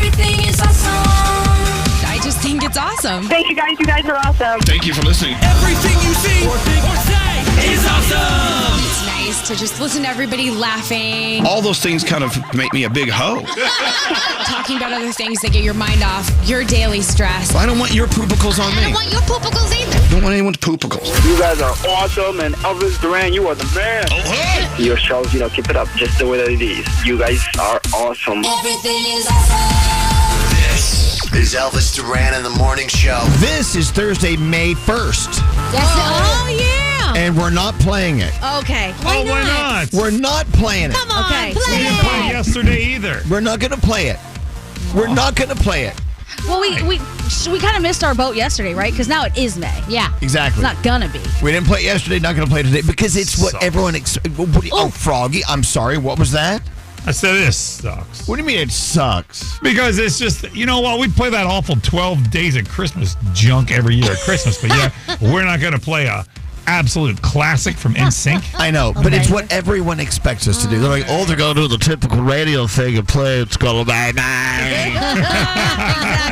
Everything is awesome. I just think it's awesome. Thank you guys. You guys are awesome. Thank you for listening. Everything you see or think or say is awesome. It's nice to just listen to everybody laughing, All those things kind of make me a big hoe. talking about other things that get your mind off your daily stress. I don't want your poopicles on I me. don't want your poopicles either. I don't want anyone's poopicles. You guys are awesome, and Elvis Duran, you are the man. Oh, hey! Your shows, keep it up just the way that it is. You guys are awesome. Everything is awesome. This is Elvis Duran in the Morning Show. This is Thursday, May 1st, Oh, yeah. and we're not playing it. Okay. Why not? We're not playing it. Come on, We play didn't play it. yesterday either. We're not going to play it. We're not going to play it. Well, we kind of missed our boat yesterday, right? Because now it is May. Yeah. Exactly. It's not gonna be. We didn't play it yesterday, not going to play it today, because it's what Sucks. everyone... Oh, Froggy, I'm sorry. What was that? I said this sucks. What do you mean it sucks? Because it's just, you know what? We play that awful 12 days of Christmas junk every year at Christmas, but yeah, we're not going to play a absolute classic from NSYNC. I know, but it's what everyone expects us to do. They're like, oh, they're going to do the typical radio thing and play It's Gonna Be Nice.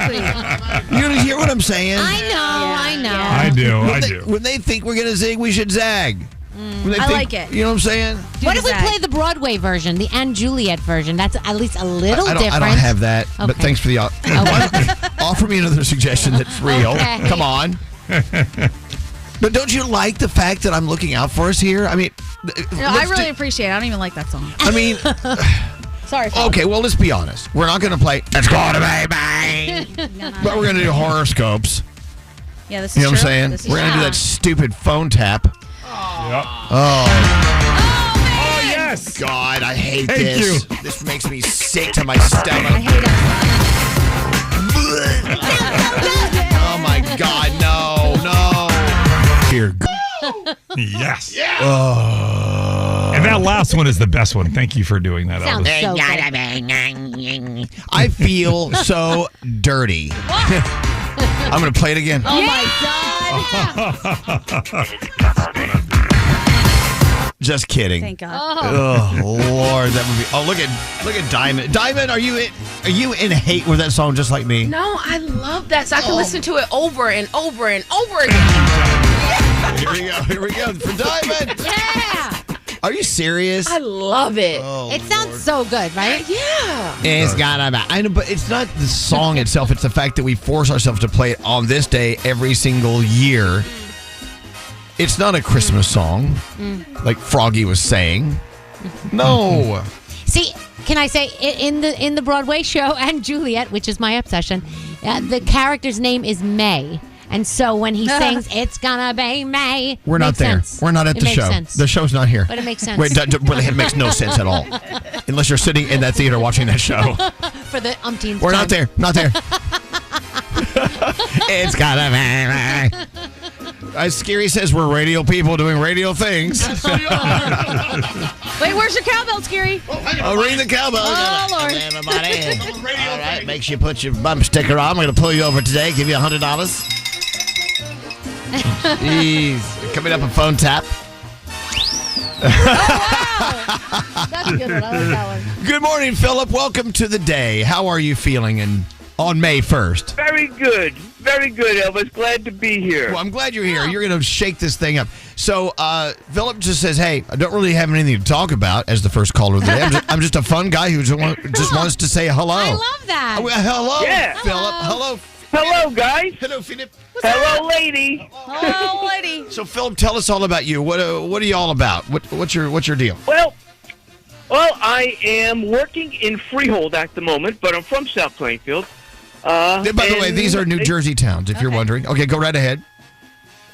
Exactly. You hear what I'm saying? I know. I do. When they think we're going to zig, we should zag. When they I think- like it. You know what I'm saying? What if we Zag. play the Broadway version, the Anne Juliet version? That's at least a little I don't different. have that, but Okay. thanks for the offer me another suggestion that's real. Okay. Come on. But don't you like the fact that I'm looking out for us here? I mean, I really appreciate it. I don't even like that song. I mean, Sorry. Phil. okay, well, let's be honest. We're not going to play It's Gonna Be Mine, but we're going to do horoscopes. Yeah, this is You know what I'm true. saying? This is We're going to do true. that stupid phone tap. Yep. Oh, Oh, yes. God, I hate Thank this. you. This makes me sick to my stomach. I hate it. Oh, my God, no. Here. Yes. Yeah. And that last one is the best one. Thank you for doing that, Sounds Elvis. so good. I feel so dirty. I'm going to play it again. Oh my God. Just kidding. Thank God. Oh Lord, that would be. Oh, look at Diamond. Diamond, are you in hate with that song just like me? No, I love that. So I can listen to it over and over and over again. Here we go for Diamond. Yeah. Are you serious? I love it. Oh, It sounds so good, right? Yeah. It's gotta be. I know, but it's not the song itself. It's the fact that we force ourselves to play it on this day every single year. It's not a Christmas song, like Froggy was saying. No. See, can I say in the Broadway show Anne Juliet, which is my obsession, the character's name is May. And so when he sings, "It's gonna be May," We're not makes there. sense. We're not at It the makes show. sense. The show's not here. But it makes sense. Wait, it makes no sense at all. Unless you're sitting in that theater watching that show. For the umpteenth We're time. not there. Not there. It's gotta be. As Scary says, we're radio people doing radio things. Wait, where's your cowbell, Scary? Oh, ring the cowbell. Oh, Lord. Everybody. All right, make sure you put your bump sticker on. I'm going to pull you over today, give you $100. Jeez. Coming up a phone tap. That's a good one. I like that one. Good morning, Philip. Welcome to the day. How are you feeling on May 1st? Very good. Very good, Elvis. Glad to be here. Well, I'm glad you're here. You're going to shake this thing up. So, Philip just says, hey, I don't really have anything to talk about as the first caller of the day. I'm just a fun guy who just wants to say hello. I love that. Oh, hello, Yeah. Philip. Hello. Hello, guys. Hello, Philip. Hello, lady. Oh, lady. So, Philip, tell us all about you. What are you all about? What's your deal? Well, I am working in Freehold at the moment, but I'm from South Plainfield. By the way, these are New Jersey towns, if you're wondering. Okay, go right ahead.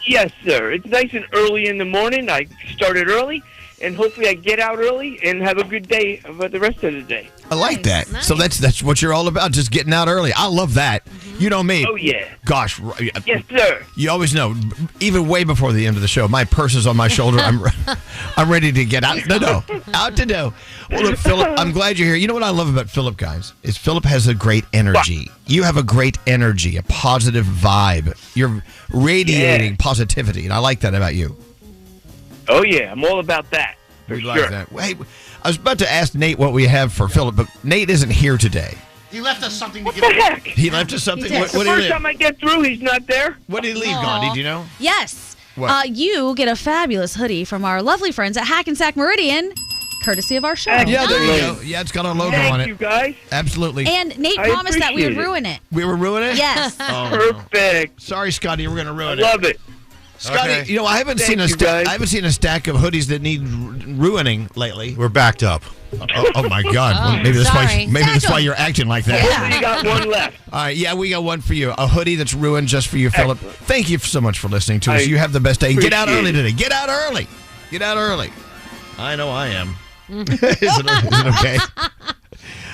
Yes, sir. It's nice and early in the morning. I started early, and hopefully I get out early and have a good day for the rest of the day. I like that. So that's what you're all about, just getting out early. I love that. You know me. Oh, yeah. Gosh. Yes, sir. You always know, even way before the end of the show, my purse is on my shoulder. I'm ready to get out the door. Out the door. Well, look, Philip, I'm glad you're here. You know what I love about Philip, guys? Is Philip has a great energy. You have a great energy, a positive vibe. You're radiating positivity, and I like that about you. Oh, yeah. I'm all about that. For We sure. like that. Hey, I was about to ask Nate what we have for Philip, but Nate isn't here today. He left us something to What the heck? He left us something. did. What The did he first leave? time I get through, he's not there. What did he leave, Gandhi? Do you know? Yes. What? You get a fabulous hoodie from our lovely friends at Hackensack Meridian, courtcy of our show. Yeah, there you go. Yeah, it's got our logo on Thank it. you, guys. Absolutely. And Nate I promised that we would appreciate it. ruin it. We were ruining it? Yes. Oh, no. Perfect. Sorry, Scotty, we're going to I ruin it. love it. Scotty, Okay. you know, I haven't seen Thank you, guys. I haven't seen a stack of hoodies that need ruining lately. We're backed up. Oh my God! Well, maybe that's why. sorry. Maybe that's why you're acting like that. So you got one left. All right, yeah, we got one for you. A hoodie that's ruined just for you, Philip. Excellent. Thank you so much for listening to us. I You have the best day. Get out appreciate early it. today. Get out early. Get out early. I know I am. is it okay?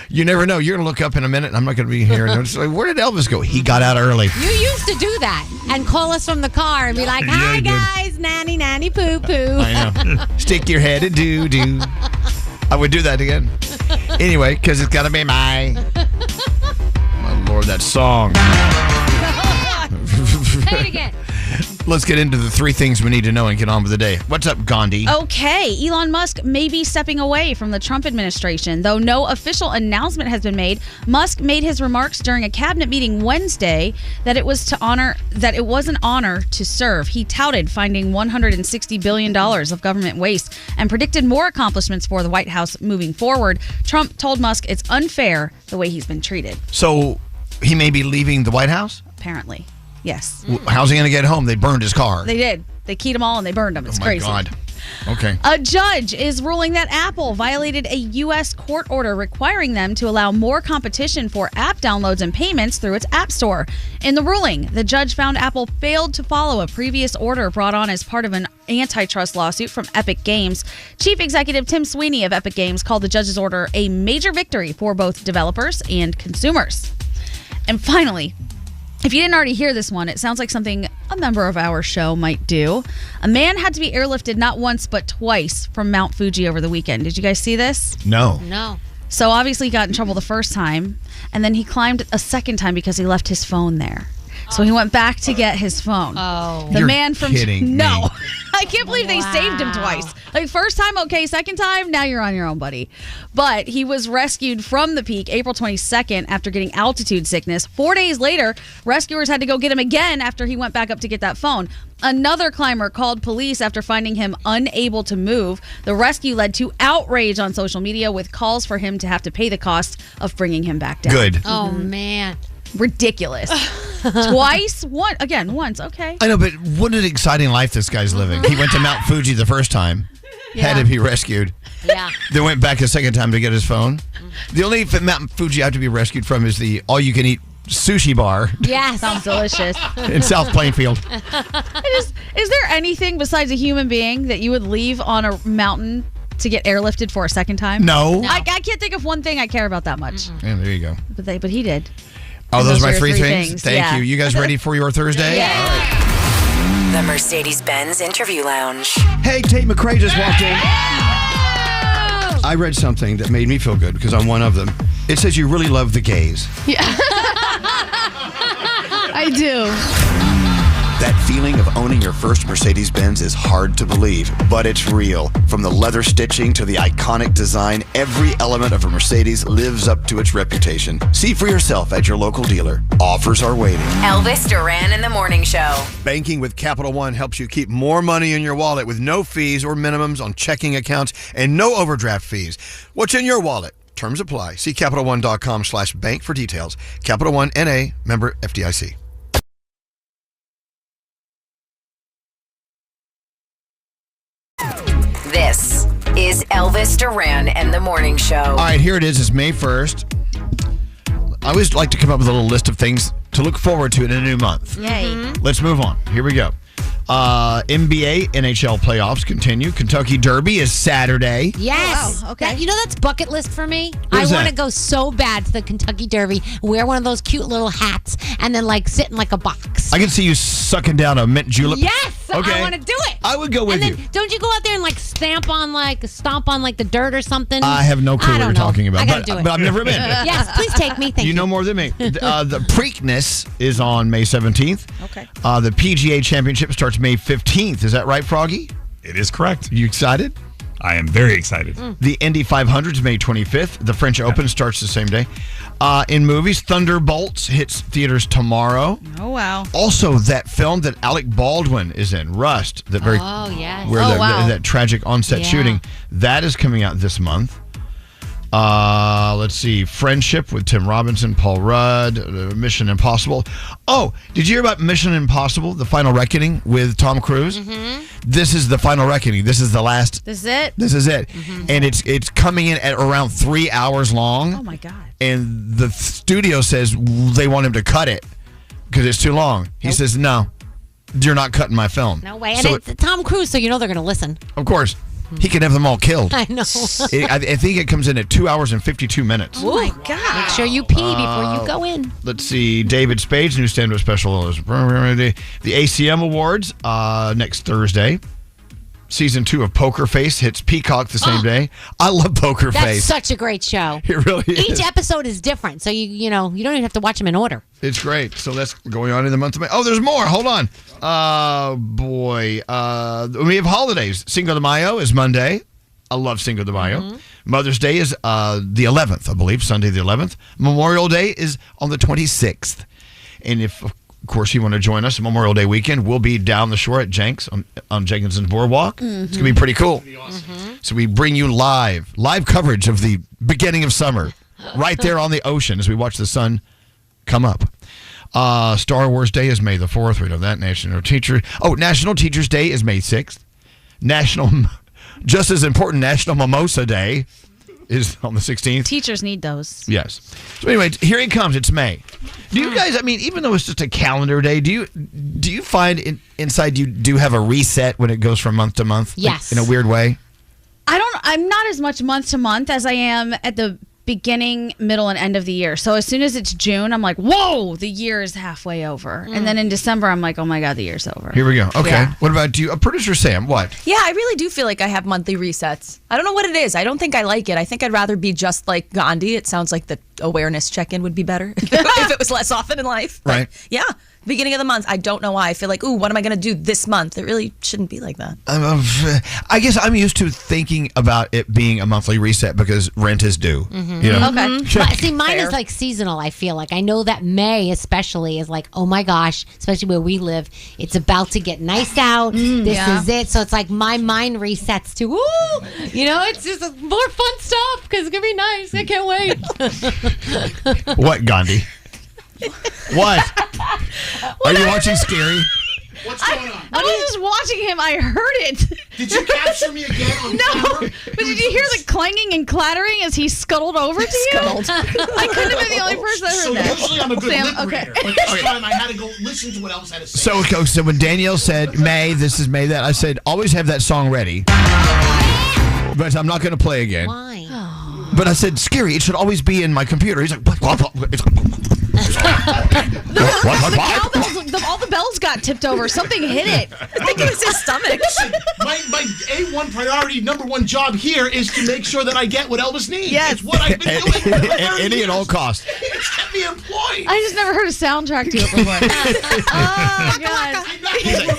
You never know. You're going to look up in a minute, and I'm not going to be here. And it's like, where did Elvis go? He got out early. You used to do that and call us from the car and be like, Yeah, "Hi I did. guys, nanny nanny poo poo." I know. Stick your head in doo-doo. I would do that again. Anyway, because it's got to be my Lord, that song. Say it again. Let's get into the three things we need to know and get on with the day. What's up, Gandhi? Okay, Elon Musk may be stepping away from the Trump administration. Though no official announcement has been made, Musk made his remarks during a cabinet meeting Wednesday that it was an honor to serve. He touted finding $160 billion of government waste and predicted more accomplishments for the White House moving forward. Trump told Musk it's unfair the way he's been treated, So he may be leaving the White House? apparently. Yes. How's he going to get home? They burned his car. They did. They keyed them all and they burned them. It's oh, my crazy. God. Okay. A judge is ruling that Apple violated a U.S. court order requiring them to allow more competition for app downloads and payments through its App Store. In the ruling, the judge found Apple failed to follow a previous order brought on as part of an antitrust lawsuit from Epic Games. Chief Executive Tim Sweeney of Epic Games called the judge's order a major victory for both developers and consumers. And finally, if you didn't already hear this one, it sounds like something a member of our show might do. A man had to be airlifted not once, but twice from Mount Fuji over the weekend. Did you guys see this? No. No. So obviously he got in trouble the first time, and then he climbed a second time because he left his phone there. So he went back to get his phone. Oh. The You're man from kidding No. me. I can't believe they saved him twice. Like first time, okay, second time, now you're on your own, buddy. But he was rescued from the peak April 22nd after getting altitude sickness. 4 days later, rescuers had to go get him again after he went back up to get that phone. Another climber called police after finding him unable to move. The rescue led to outrage on social media with calls for him to have to pay the cost of bringing him back down. Good. Oh man. Ridiculous. Twice? Once. Okay. I know, but what an exciting life this guy's living. He went to Mount Fuji the first time, had to be rescued. Yeah. Then went back a second time to get his phone. The only Mount Fuji I have to be rescued from is the all-you-can-eat sushi bar Yes. Sounds delicious. in South Plainfield. Is there anything besides a human being that you would leave on a mountain to get airlifted for a second time? No. I can't think of one thing I care about that much. Yeah, there you go. But he did. Oh, And those are are my your three things? Thank Yeah. you. You guys ready for your Thursday? Yeah. The Mercedes-Benz Interview Lounge. Hey, Tate McRae just walked in. I read something that made me feel good because I'm one of them. It says you really love the gays. I do. That feeling of owning your first Mercedes-Benz is hard to believe, but it's real. From the leather stitching to the iconic design, every element of a Mercedes lives up to its reputation. See for yourself at your local dealer. Offers are waiting. Elvis Duran in the Morning Show. Banking with Capital One helps you keep more money in your wallet with no fees or minimums on checking accounts and no overdraft fees. What's in your wallet? Terms apply. See CapitalOne.com/bank for details. Capital One N.A. member FDIC. This is Elvis Duran and the Morning Show. All right, here it is. It's May 1st. I always like to come up with a little list of things to look forward to in a new month. Yay. Let's move on. Here we go. NBA, NHL playoffs continue. Kentucky Derby is Saturday. Yes. Oh, wow. Okay. You know that's bucket list for me? What is I want that? to go so bad to the Kentucky Derby, wear one of those cute little hats, and then like sit in like a box. I can see you sucking down a mint julep. Yes. Okay. I want to do it. I would go with and you. then, don't you go out there and like stomp on like the dirt or something? I have no clue I what don't you're know. talking about. I gotta do it. But I've never been. Yes, please take me. Thank you. You know more than me. The Preakness is on May 17th. Okay. The PGA Championship starts May 15th. Is that right, Froggy? It is correct. You excited? I am very excited. The Indy 500 is May 25th. The French Open starts the same day. In movies, Thunderbolts hits theaters tomorrow. Oh, wow. Also, that film that Alec Baldwin is in, Rust, that very yes. where that tragic on-set shooting, that is coming out this month. Let's see, Friendship with Tim Robinson, Paul Rudd, Mission Impossible. Oh, did you hear about Mission Impossible, The Final Reckoning with Tom Cruise? Mm-hmm. This is The Final Reckoning. This is the last. This is it? This is it. Mm-hmm. And it's coming in at around 3 hours long. Oh, my God. And the studio says they want him to cut it because it's too long. He says, no, you're not cutting my film. No way. And it's Tom Cruise, so you know they're going to listen. Of course. He can have them all killed. I know. I think it comes in at 2 hours and 52 minutes. Oh, my God. Make sure you pee before you go in. Let's see. David Spade's new stand-up special is the ACM Awards next Thursday. Season 2 of Poker Face hits Peacock the same day. I love Poker Face. That's such a great show. It really is. Each episode is different, so you don't even have to watch them in order. It's great. So that's going on in the month of May. Oh, there's more. Hold on. We have holidays. Cinco de Mayo is Monday. I love Cinco de Mayo. Mm-hmm. Mother's Day is the 11th, I believe, Sunday the 11th. Memorial Day is on the 26th. And if, of course, you want to join us Memorial Day weekend, we'll be down the shore at Jenks on Jenkinson's Boardwalk. Mm-hmm. It's going to be pretty cool. Awesome. Mm-hmm. So we bring you live coverage of the beginning of summer right there on the ocean as we watch the sun come up. Star Wars Day is May the 4th. We know that. National Teachers Day is May 6th. Just as important, National Mimosa Day is on the 16th. Teachers need those. Yes. So anyway, here it comes. It's May. Do you guys, even though it's just a calendar day, do you find inside you do have a reset when it goes from month to month? Yes. Like, in a weird way? I'm not as much month to month as I am at the beginning, middle, and end of the year. So as soon as it's June, I'm like, whoa, the year is halfway over. And then in December, I'm like, oh my God, the year's over. Here we go. Okay. Yeah. What about you? Producer Sam, what? Yeah, I really do feel like I have monthly resets. I don't know what it is. I don't think I like it. I think I'd rather be just like Gandhi. It sounds like the awareness check-in would be better if it was less often in life. But right. Yeah. Beginning of the month, I don't know why. I feel like, ooh, what am I going to do this month? It really shouldn't be like that. I guess I'm used to thinking about it being a monthly reset because rent is due. Mm-hmm. You know? Okay. Sure. See, mine Fair. is like seasonal, I feel like. I know that May especially is like, oh my gosh, especially where we live, it's about to get nice out. This is it. So it's like my mind resets to, ooh, it's just more fun stuff because it's going to be nice. I can't wait. What, Gandhi? What? Are you watching Scary? What's going on? I was just watching him. I heard it. Did you capture me again on camera? But did you hear the clanging and clattering as he scuttled over to you? I couldn't have been the only person that heard that. Usually I'm a good Sam, lip okay. reader, but this time I had to go listen to what else had to say. So when Danielle said May, this is May, that I said always have that song ready. But I'm not going to play again. Why? But I said, Scary, it should always be in my computer. He's like, what? All the bells got tipped over. Something hit it. I think it was his stomach. Listen, my A1 priority, number one job here is to make sure that I get what Elvis needs. Yes. It's what I've been doing for 30 At any years. and all costs. It's kept me employed. I just never heard a soundtrack to it before. Oh, God.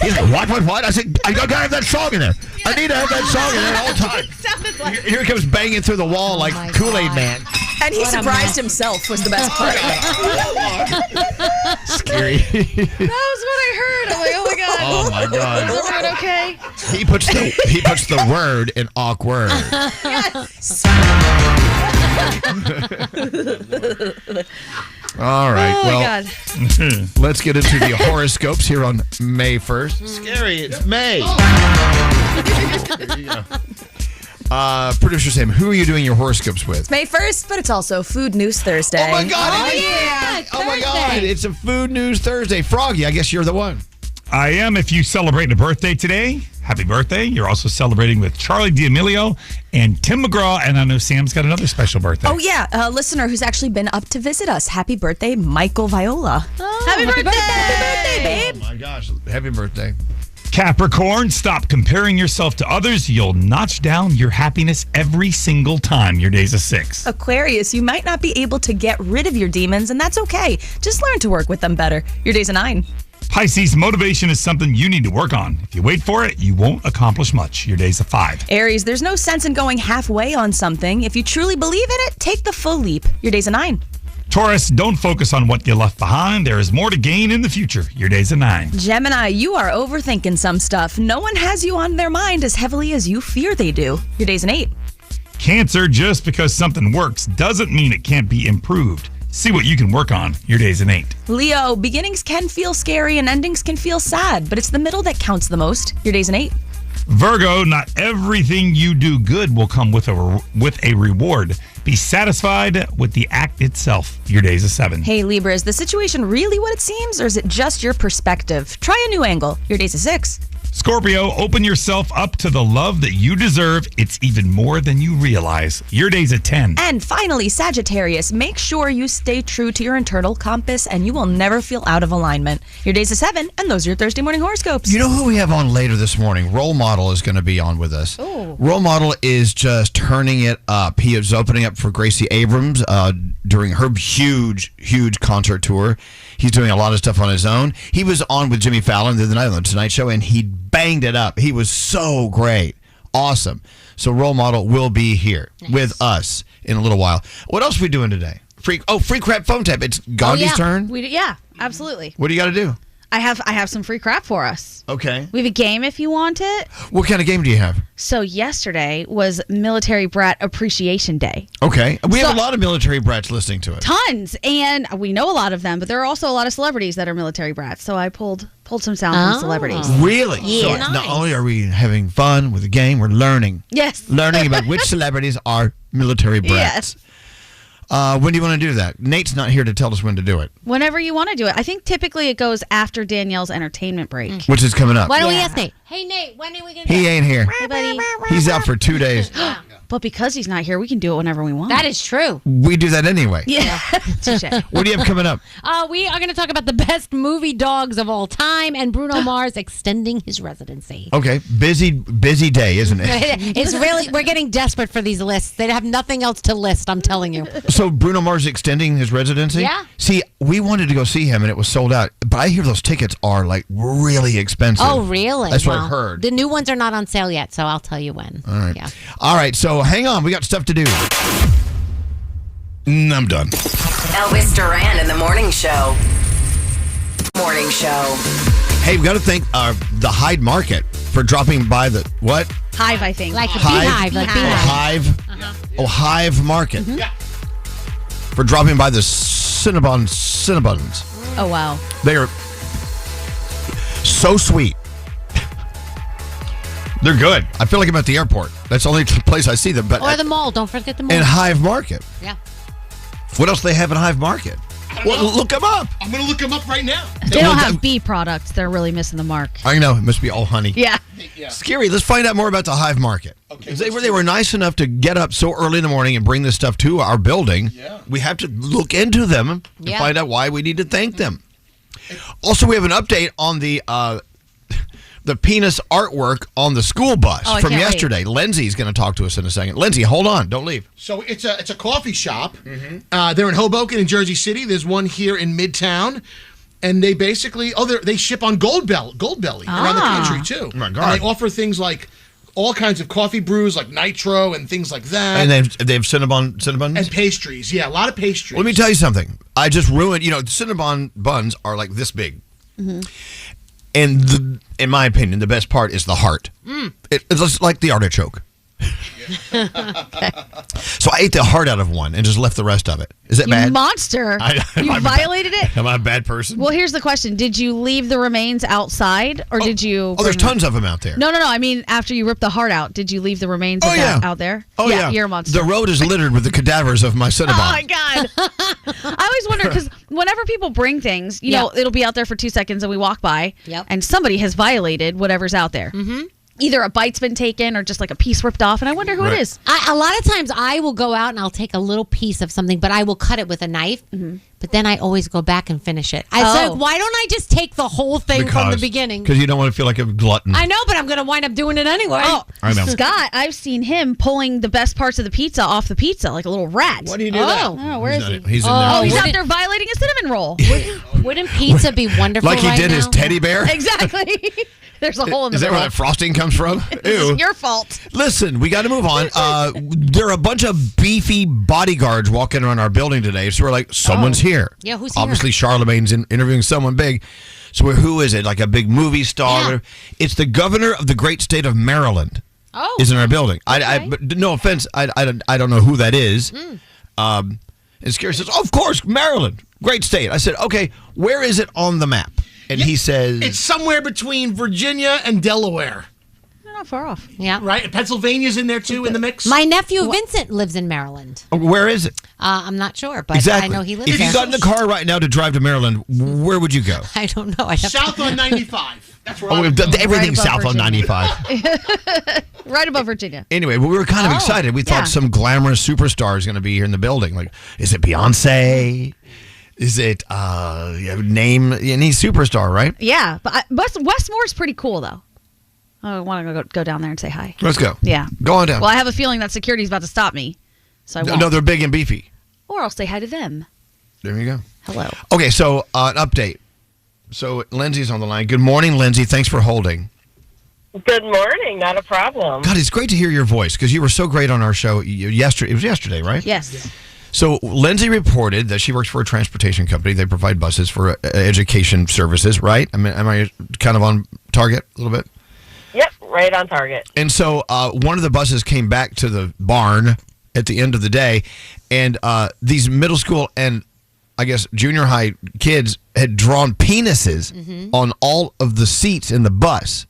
He's like, what? I said, I gotta have that song in there. I need to have that song in there all the time. Sounded like Here he comes banging through the wall like my Kool-Aid God. Man. And he surprised himself was the best part. Scary. that was what I heard. I'm like, oh my God. Oh my God. Is everyone okay? He puts the word in awkward. Yes. All right. Oh my well, God. let's get into the horoscopes here on May 1st. Scary. It's May. There you go. Producer Sam, who are you doing your horoscopes with? May 1st, but it's also Food News Thursday. Oh my God! Oh, it is. yeah, Oh my Thursday. God! It's a Food News Thursday. Froggy, I guess you're the one. I am. If you celebrate a birthday today, happy birthday. You're also celebrating with Charlie D'Amelio and Tim McGraw, and I know Sam's got another special birthday. Oh, yeah. A listener who's actually been up to visit us. Happy birthday, Michael Viola. Happy birthday. Happy birthday, babe. Oh my gosh! Happy birthday. Capricorn, stop comparing yourself to others. You'll notch down your happiness every single time. Your day's a 6. Aquarius, you might not be able to get rid of your demons, and that's okay. Just learn to work with them better. Your day's a 9. Pisces, motivation is something you need to work on. If you wait for it, you won't accomplish much. Your day's a 5. Aries, there's no sense in going halfway on something. If you truly believe in it, take the full leap. Your day's a 9. Taurus, don't focus on what you left behind. There is more to gain in the future. Your day's a 9. Gemini, you are overthinking some stuff. No one has you on their mind as heavily as you fear they do. Your day's an 8. Cancer, just because something works doesn't mean it can't be improved. See what you can work on. Your day's an 8. Leo, beginnings can feel scary and endings can feel sad, but it's the middle that counts the most. Your day's an 8. Virgo, not everything you do good will come with a reward. Be satisfied with the act itself. Your day's a 7. Hey Libra, is the situation really what it seems, or is it just your perspective? Try a new angle. Your day's a 6. Scorpio, open yourself up to the love that you deserve. It's even more than you realize. Your day's a 10. And finally, Sagittarius, make sure you stay true to your internal compass and you will never feel out of alignment. Your day's a 7, and those are your Thursday morning horoscopes. You know who we have on later this morning? Role Model is going to be on with us. Ooh. Role Model is just turning it up. He is opening up for Gracie Abrams during her huge concert tour. He's doing a lot of stuff on his own. He was on with Jimmy Fallon the other night on the Tonight Show, and he banged it up. He was so great. Awesome. So Role Model will be here with us in a little while. What else are we doing today? Free crap phone tap. It's Gandhi's turn. Yeah, absolutely. What do you got to do? I have some free crap for us. Okay. We have a game if you want it. What kind of game do you have? So yesterday was Military Brat Appreciation Day. Okay. We have a lot of military brats listening to it. Tons. And we know a lot of them, but there are also a lot of celebrities that are military brats. So I pulled some sound from celebrities. Really? Yeah. So not only are we having fun with the game, we're learning. Yes. Learning about which celebrities are military brats. Yes. When do you want to do that? Nate's not here to tell us when to do it. Whenever you want to do it. I think typically it goes after Danielle's entertainment break. Which is coming up. Why don't we ask Nate? Hey, Nate, when are we going to He ain't here. Hey, buddy. He's out for 2 days. But because he's not here, we can do it whenever we want. That is true. We do that anyway. Yeah. What do you have coming up? We are going to talk about the best movie dogs of all time and Bruno Mars extending his residency. Okay. Busy day, isn't it? It's really, we're getting desperate for these lists. They have nothing else to list, I'm telling you. So Bruno Mars extending his residency? Yeah. See, we wanted to go see him and it was sold out. But I hear those tickets are like really expensive. Oh, really? That's what I heard. The new ones are not on sale yet, so I'll tell you when. All right. Yeah. All right. So hang on. We got stuff to do. I'm done. Elvis Duran in the Morning Show. Morning Show. Hey, we got to thank the Hyde Market for dropping by the what? Hive, I think. Like a beehive. Like beehive. Hive. Oh, Hive Market. Yeah. For dropping by the Cinnabons. Oh, wow. They are so sweet. They're good. I feel like I'm at the airport. That's the only place I see them. But Or the mall. Don't forget the mall. and Hive Market. Yeah. What else do they have in Hive Market? Well, look them up. I'm going to look them up right now. They don't have bee products. They're really missing the mark. I know. It must be all honey. Yeah. Scary. Let's find out more about the Hive Market. Okay. They were nice enough to get up so early in the morning and bring this stuff to our building. Yeah. We have to look into them and find out why we need to thank them. Also, we have an update on the penis artwork on the school bus from yesterday. Lindsay's going to talk to us in a second. Lindsay, hold on. Don't leave. So it's a coffee shop. Mm-hmm. They're in Hoboken in Jersey City. There's one here in Midtown. And they basically, they ship on Goldbelly around the country, too. Oh, my God. And they offer things like all kinds of coffee brews, like nitro and things like that. And they have Cinnabons? And pastries. Yeah, a lot of pastries. Let me tell you something. I just ruined, Cinnabon buns are like this big. Mm-hmm. And in my opinion, the best part is the heart. It's just like the artichoke. So I ate the heart out of one and just left the rest of it. Is that bad? You monster. You violated it? Am I a bad person? Well, here's the question. Did you leave the remains outside or did you... Oh, there's tons of them out there. No. I mean, after you ripped the heart out, did you leave the remains of that out there? Oh, yeah. You're a monster. The road is littered with the cadavers of my Cinnabon. Oh, my God. I always wonder, because whenever people bring things, you know, it'll be out there for 2 seconds and we walk by, and somebody has violated whatever's out there. Mm-hmm. Either a bite's been taken or just like a piece ripped off, and I wonder who it is. A lot of times I will go out and I'll take a little piece of something, but I will cut it with a knife. Mm-hmm. but then I always go back and finish it. I said, why don't I just take the whole thing from the beginning? Because you don't want to feel like a glutton. I know, but I'm going to wind up doing it anyway. Oh, I know. Scott, I've seen him pulling the best parts of the pizza off the pizza like a little rat. Why do you do that? Oh, where is he? He's in there. Oh, he's out there violating a cinnamon roll. Wouldn't pizza be wonderful Like he right did his now? teddy bear? Exactly. There's a hole in the Is that middle. where that frosting comes from? This Ew. is your fault. Listen, we got to move on. There are a bunch of beefy bodyguards walking around our building today. So we're like, someone's here. Yeah, who's here? Obviously, Charlemagne's interviewing someone big. So who is it? Like a big movie star? Yeah. It's the governor of the great state of Maryland. Oh. Is in our building. But no offense, I don't know who that is. And Scary says, of course, Maryland, great state. I said, okay, where is it on the map? And he says, It's somewhere between Virginia and Delaware. Not far off. Yeah. Right? And Pennsylvania's in there too in the mix. My nephew Vincent lives in Maryland. where is it? I'm not sure, but Exactly. I know he lives If there. you got in the car right now to drive to Maryland, where would you go? I don't know. I'd have South to... on 95. That's where Oh, I'm going. everything's Right above south on Virginia. 95. Right above Virginia. Anyway, we were kind of excited. We thought some glamorous superstar is going to be here in the building. Like, is it Beyonce? Is it name any superstar, right? Yeah, but Westmore's pretty cool, though. I want to go down there and say hi. Let's go. Yeah. Go on down. Well, I have a feeling that security's about to stop me, so I won't. No, they're big and beefy. Or I'll say hi to them. There you go. Hello. Okay, so an update. So Lindsay's on the line. Good morning, Lindsay. Thanks for holding. Good morning. Not a problem. God, it's great to hear your voice because you were so great on our show yesterday. It was yesterday, right? Yes. So Lindsay reported that she works for a transportation company. They provide buses for education services, right? I mean, am I kind of on target a little bit? Yep, right on target. And so one of the buses came back to the barn at the end of the day, and these middle school and I guess junior high kids had drawn penises on all of the seats in the bus.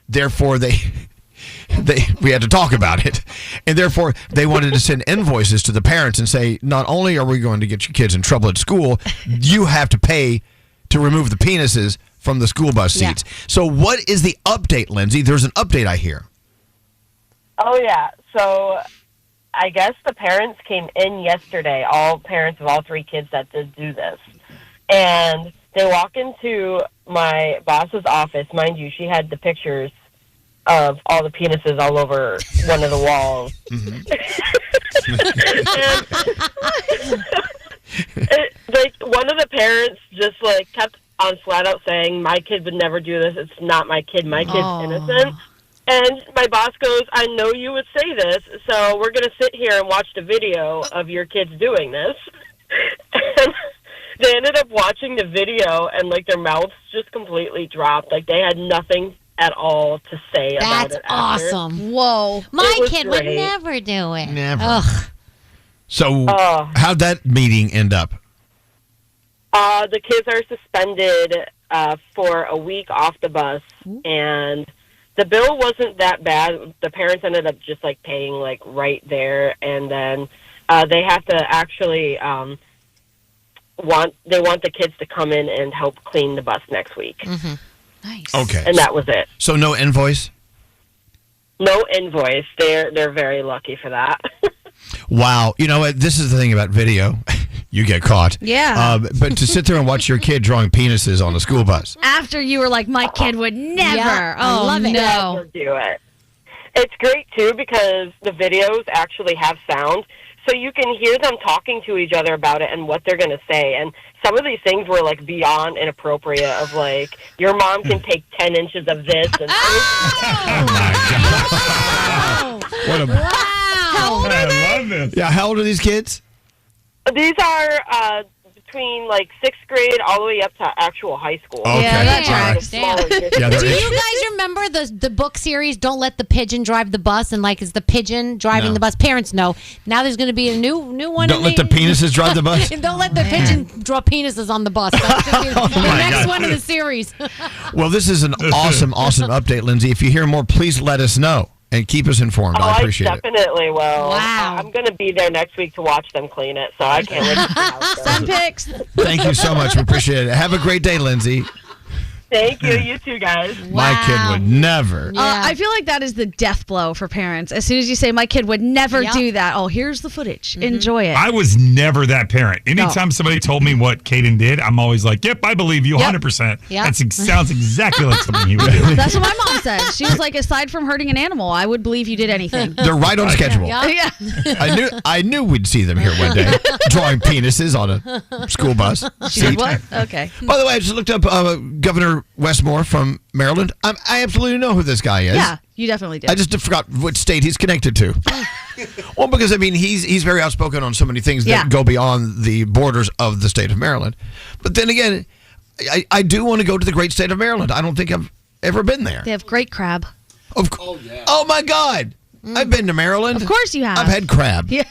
Therefore, we had to talk about it, and therefore they wanted to send invoices to the parents and say, not only are we going to get your kids in trouble at school, you have to pay to remove the penises from the school bus seats. Yeah. So what is the update, Lindsay? There's an update I hear. Oh, yeah. So I guess the parents came in yesterday, all parents of all three kids that did do this. And they walk into my boss's office. Mind you, she had the pictures of all the penises all over one of the walls. Like, one of the parents just, like, kept on flat out saying, my kid would never do this. It's not my kid. My kid's innocent. And my boss goes, I know you would say this, so we're going to sit here and watch the video of your kids doing this. And they ended up watching the video, and, like, their mouths just completely dropped. Like, they had nothing at all to say about it. That's awesome. Whoa. My kid great. would never do it. Never. Ugh. So how'd that meeting end up? The kids are suspended for a week off the bus, and the bill wasn't that bad. The parents ended up just, like, paying, like, right there, and then they have to actually want the kids to come in and help clean the bus next week. Nice. Okay. And that was it. So no invoice? No invoice. They're very lucky for that. Wow. You know what? This is the thing about video. You get caught. Yeah. But to sit there and watch your kid drawing penises on a school bus. After you were like, my kid would never. Yeah, I love it. No. Never do it. It's great, too, because the videos actually have sound, so you can hear them talking to each other about it and what they're going to say. And some of these things were, like, beyond inappropriate of, like, your mom can take 10 inches of this. And Oh, my God. What a... Wow. How old are they? I love this. Yeah, how old are these kids? These are between, like, 6th grade all the way up to actual high school. Okay. Yeah, that All right. tracks. Smaller kids. Yeah, Do they're you guys remember the book series, Don't Let the Pigeon Drive the Bus? And, like, is the pigeon driving No. the bus? Parents know. Now there's going to be a new one. Don't let the penises drive the bus? Don't let the pigeon draw penises on the bus. That's going to be the my next God. one in the series. Well, this is an awesome update, Lindsay. If you hear more, please let us know and keep us informed. Oh, I appreciate it. definitely will. Wow. I'm going to be there next week to watch them clean it, so I can't wait to see how it goes. Send pics. Thank you so much. We appreciate it. Have a great day, Lindsay. Thank you. You too, guys. My kid would never. I feel like that is the death blow for parents. As soon as you say, my kid would never do that. Oh, here's the footage. Enjoy it. I was never that parent. Anytime somebody told me what Caden did, I'm always like, yep, I believe you 100%. Yep. That sounds exactly like something he would do. That's what my mom said. She was like, aside from hurting an animal, I would believe you did anything. They're right on schedule. Yeah. I knew we'd see them here one day, drawing penises on a school bus. What? Okay. By the way, I just looked up Governor Westmore from Maryland. I absolutely know who this guy is. Yeah, you definitely did. I just forgot what state he's connected to. Well, because I mean, he's very outspoken on so many things that go beyond the borders of the state of Maryland. But then again, I do want to go to the great state of Maryland. I don't think I've ever been there. They have great crab. Oh my God! I've been to Maryland. Of course you have. I've had crab. Yeah.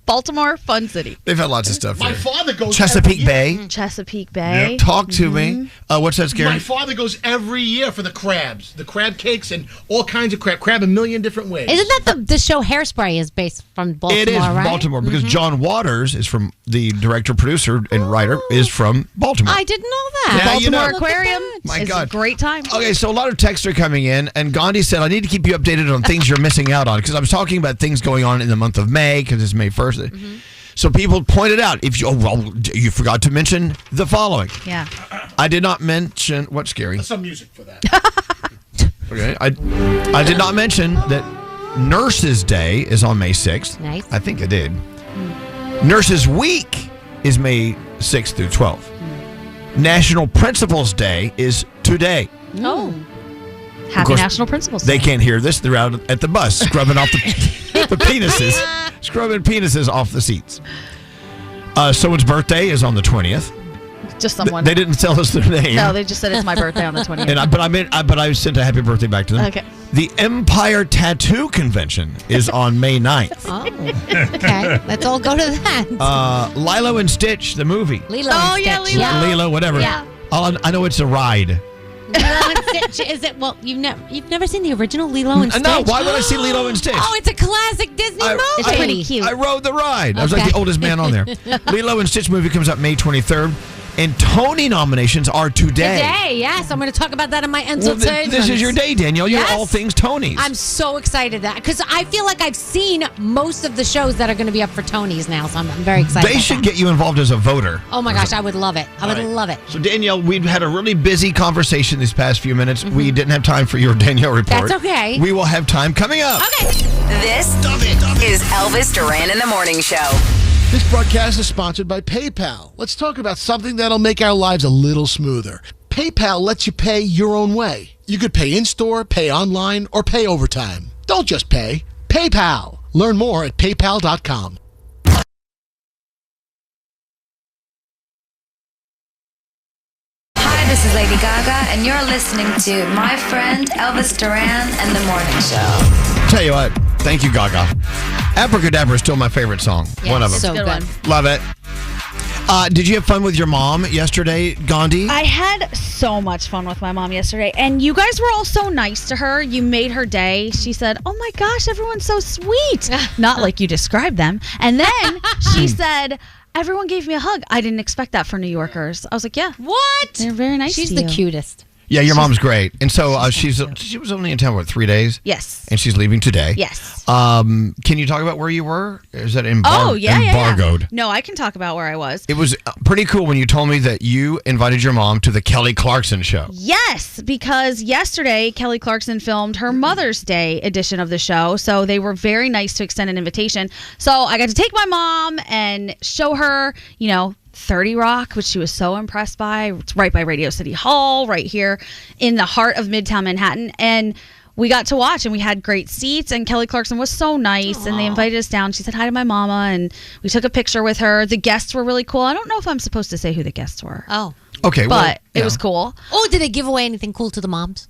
Baltimore, fun city. They've had lots of stuff My there. father goes Chesapeake every year. Bay. Chesapeake Bay. Talk to me. What's that, Scary? My father goes every year for the crabs, the crab cakes, and all kinds of crab. Crab a million different ways. Isn't that the show Hairspray is based from Baltimore, It is right? Baltimore because John Waters is from the director, producer, and writer is from Baltimore. I didn't know that. Yeah, you Baltimore know. Aquarium My is God. a great time. Okay, so a lot of texts are coming in, and Gandhi said, I need to keep you updated on things you're missing out on, because I was talking about things going on in the month of May, because it's May 1st. So people pointed out, you forgot to mention the following. Yeah. I did not mention, what's scary? Some music for that. Okay, I did not mention that Nurses Day is on May 6th. Nice. I think I did. Nurses Week is May 6th through 12th. National Principals Day is today. Oh. Happy course, National Principals They Day. can't hear this. They're out at the bus scrubbing off the penises. Scrubbing penises off the seats. Someone's birthday is on the 20th. Just someone. They didn't tell us their name. No, they just said it's my birthday on the 20th. And but I sent a happy birthday back to them. Okay. The Empire Tattoo Convention is on May 9th. Oh, okay. Let's all go to that. Lilo and Stitch, the movie. Lilo and yeah, Stitch. Lilo. Lilo, whatever. Yeah. I know it's a ride. Lilo and Stitch. Is it? Well, you've never seen the original Lilo and Stitch? No, why would I see Lilo and Stitch? Oh, it's a classic Disney movie. It's pretty cute. I rode the ride. I was like Okay. the oldest man on there. Lilo and Stitch movie comes out May 23rd. And Tony nominations are today. Today, yes. I'm going to talk about that in my Well, entertainment. this is your day, Danielle. You're Yes. all things Tonys. I'm so excited that because I feel like I've seen most of the shows that are going to be up for Tonys now, so I'm very excited. They about should that. get you involved as a voter. Oh my gosh, I would love it. I would love it. So, Danielle, we've had a really busy conversation these past few minutes. We didn't have time for your Danielle report. That's okay. We will have time coming up. Okay. This is Elvis Duran in the Morning Show. This broadcast is sponsored by PayPal. Let's talk about something that'll make our lives a little smoother. PayPal lets you pay your own way. You could pay in-store, pay online, or pay overtime. Don't just pay. PayPal. Learn more at paypal.com. Hi, this is Lady Gaga, and you're listening to my friend Elvis Duran and the Morning Show. Tell you what, thank you, Gaga. Abracadabra is still my favorite song. Yeah, One of them. So Good good. one. Love it. Did you have fun with your mom yesterday, Gandhi? I had so much fun with my mom yesterday, and you guys were all so nice to her. You made her day. She said, "Oh my gosh, everyone's so sweet." Not like you described them. And then she said, "Everyone gave me a hug. I didn't expect that for New Yorkers." I was like, "Yeah, What? they're very nice She's to the you." cutest. Yeah, your mom's great. And so she was only in town, 3 days? Yes. And she's leaving today. Yes. Can you talk about where you were? Is that Oh, yeah. embargoed? No, I can talk about where I was. It was pretty cool when you told me that you invited your mom to the Kelly Clarkson show. Yes, because yesterday Kelly Clarkson filmed her Mother's Day edition of the show, so they were very nice to extend an invitation. So I got to take my mom and show her, 30 Rock, which she was so impressed by. It's right by Radio City Hall, right here in the heart of Midtown Manhattan. And we got to watch, and we had great seats, and Kelly Clarkson was so nice, and they invited us down. She said hi to my mama, and we took a picture with her. The guests were really cool. I don't know if I'm supposed to say who the guests were. Oh. Okay, But it was cool. Oh, did they give away anything cool to the moms?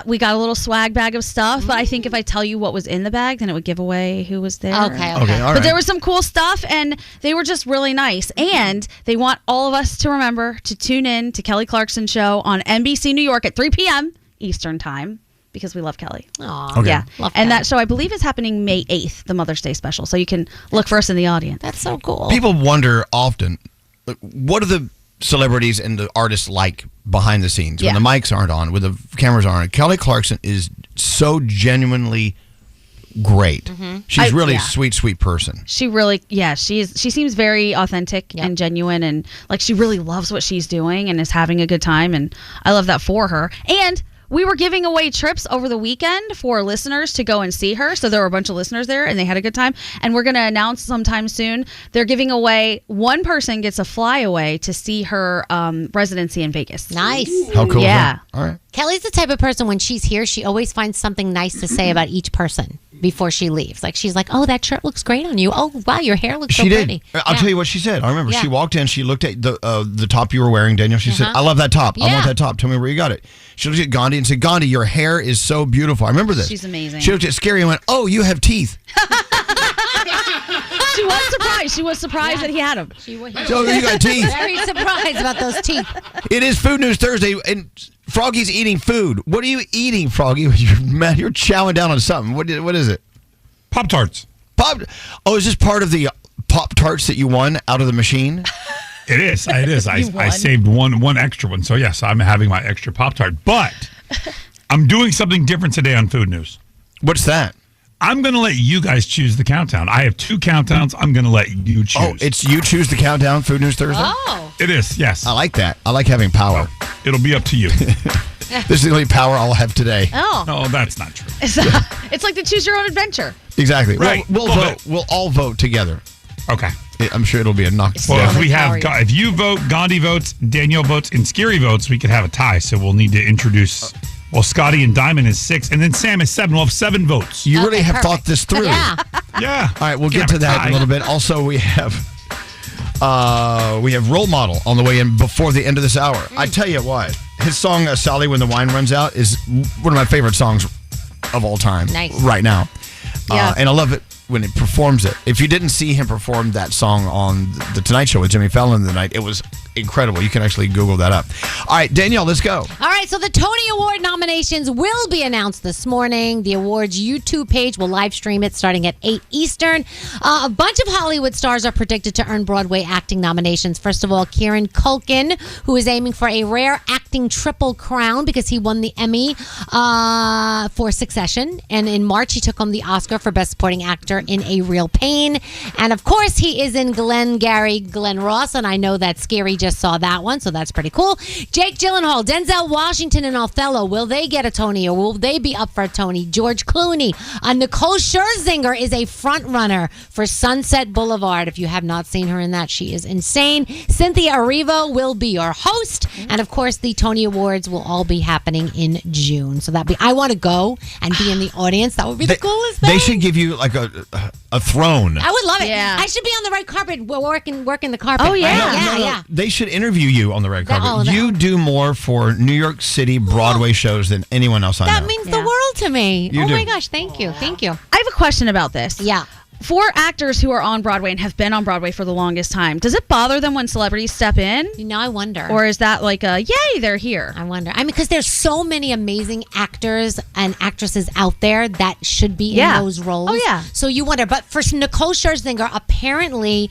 We got a little swag bag of stuff, but I think if I tell you what was in the bag, then it would give away who was there. Okay, all right. But there was some cool stuff, and they were just really nice. And they want all of us to remember to tune in to Kelly Clarkson Show on NBC New York at 3 p.m. Eastern Time, because we love Kelly. Aw. Okay. Yeah. Love And Kelly. that show, I believe, is happening May 8th, the Mother's Day special. So you can look for us in the audience. That's so cool. People wonder often, like, what are the celebrities and the artists like behind the scenes when Yeah. the mics aren't on, when the cameras aren't on. Kelly Clarkson is so genuinely great. She's really a sweet person. She really, she seems very authentic and genuine, and like she really loves what she's doing and is having a good time, and I love that for her. And we were giving away trips over the weekend for listeners to go and see her. So there were a bunch of listeners there and they had a good time. And we're going to announce sometime soon, they're giving away, one person gets a flyaway to see her residency in Vegas. Nice. How cool Yeah. is that? All right. Kelly's the type of person, when she's here, she always finds something nice to say about each person before she leaves. Like, she's like, oh, that shirt looks great on you. Oh, wow, your hair looks so She did. pretty. I'll tell you what she said. I remember she walked in. She looked at the top you were wearing, Danielle. She said, "I love that top. I want that top. Tell me where you got it." She looked at Gandhi and said, "Gandhi, your hair is so beautiful." I remember this. She's amazing. She looked at Scary and went, "Oh, you have teeth." She was surprised. She was surprised that he had them. So you got teeth. Very surprised about those teeth. It is Food News Thursday, and Froggy's eating food. What are you eating, Froggy? You're chowing down on something. What is it? Pop-Tarts. Oh, is this part of the Pop-Tarts that you won out of the machine? It is. It is. I saved one extra one. So, yes, I'm having my extra Pop-Tart. But I'm doing something different today on Food News. What's that? I'm going to let you guys choose the countdown. I have 2 counthtowns. I'm going to let you choose. Oh, it's you choose the countdown, Food News Thursday? Oh. It is, yes. I like that. I like having power. It'll be up to you. This is the only power I'll have today. Oh. No, that's not true. It's like the choose your own adventure. Exactly. Right. We'll vote. We'll all vote together. Okay. I'm sure it'll be a knock. Well, if you vote, Gandhi votes, Danielle votes, and Scary votes, we could have a tie. So we'll need to introduce. Well, Scotty and Diamond is 6, and then Sam is 7. We'll have 7 votes. You really have thought this through. Yeah. Yeah. All right, we'll get to that in a little bit. Also, we have Role Model on the way in before the end of this hour. I tell you what, his song "Sally When the Wine Runs Out" is one of my favorite songs of all time. Nice. Right now. Yeah. And I love it when it performs it. If you didn't see him perform that song on the Tonight Show with Jimmy Fallon the night, it was incredible. You can actually Google that up. All right, Danielle, let's go. All right, so the Tony Award nominations will be announced this morning. The awards YouTube page will live stream it starting at 8 Eastern. A bunch of Hollywood stars are predicted to earn Broadway acting nominations. First of all, Kieran Culkin, who is aiming for a rare acting triple crown because he won the Emmy for Succession. And in March, he took home the Oscar for Best Supporting Actor in A Real Pain. And of course, he is in Glenn Ross, and I know that Scary just saw that one, so that's pretty cool. Jake Gyllenhaal, Denzel Washington, and Othello, will they get a Tony, or will they be up for a Tony? George Clooney. Nicole Scherzinger is a front runner for Sunset Boulevard. If you have not seen her in that, she is insane. Cynthia Erivo will be your host, and of course, the Tony Awards will all be happening in June. So I want to go and be in the audience. That would be the coolest thing. They should give you like a throne. I would love it. Yeah. I should be on the red carpet working the carpet. Oh, yeah. Right? No. Yeah. They should interview you on the red carpet. Oh, no. You do more for New York City Broadway shows than anyone else I know. That means the world to me. You oh do. my gosh, thank you. Thank you. I have a question about this. Yeah. For actors who are on Broadway and have been on Broadway for the longest time, does it bother them when celebrities step in? You know, I wonder. Or is that like a, yay, they're here? I wonder. I mean, because there's so many amazing actors and actresses out there that should be in those roles. Oh, yeah. So you wonder. But for Nicole Scherzinger, apparently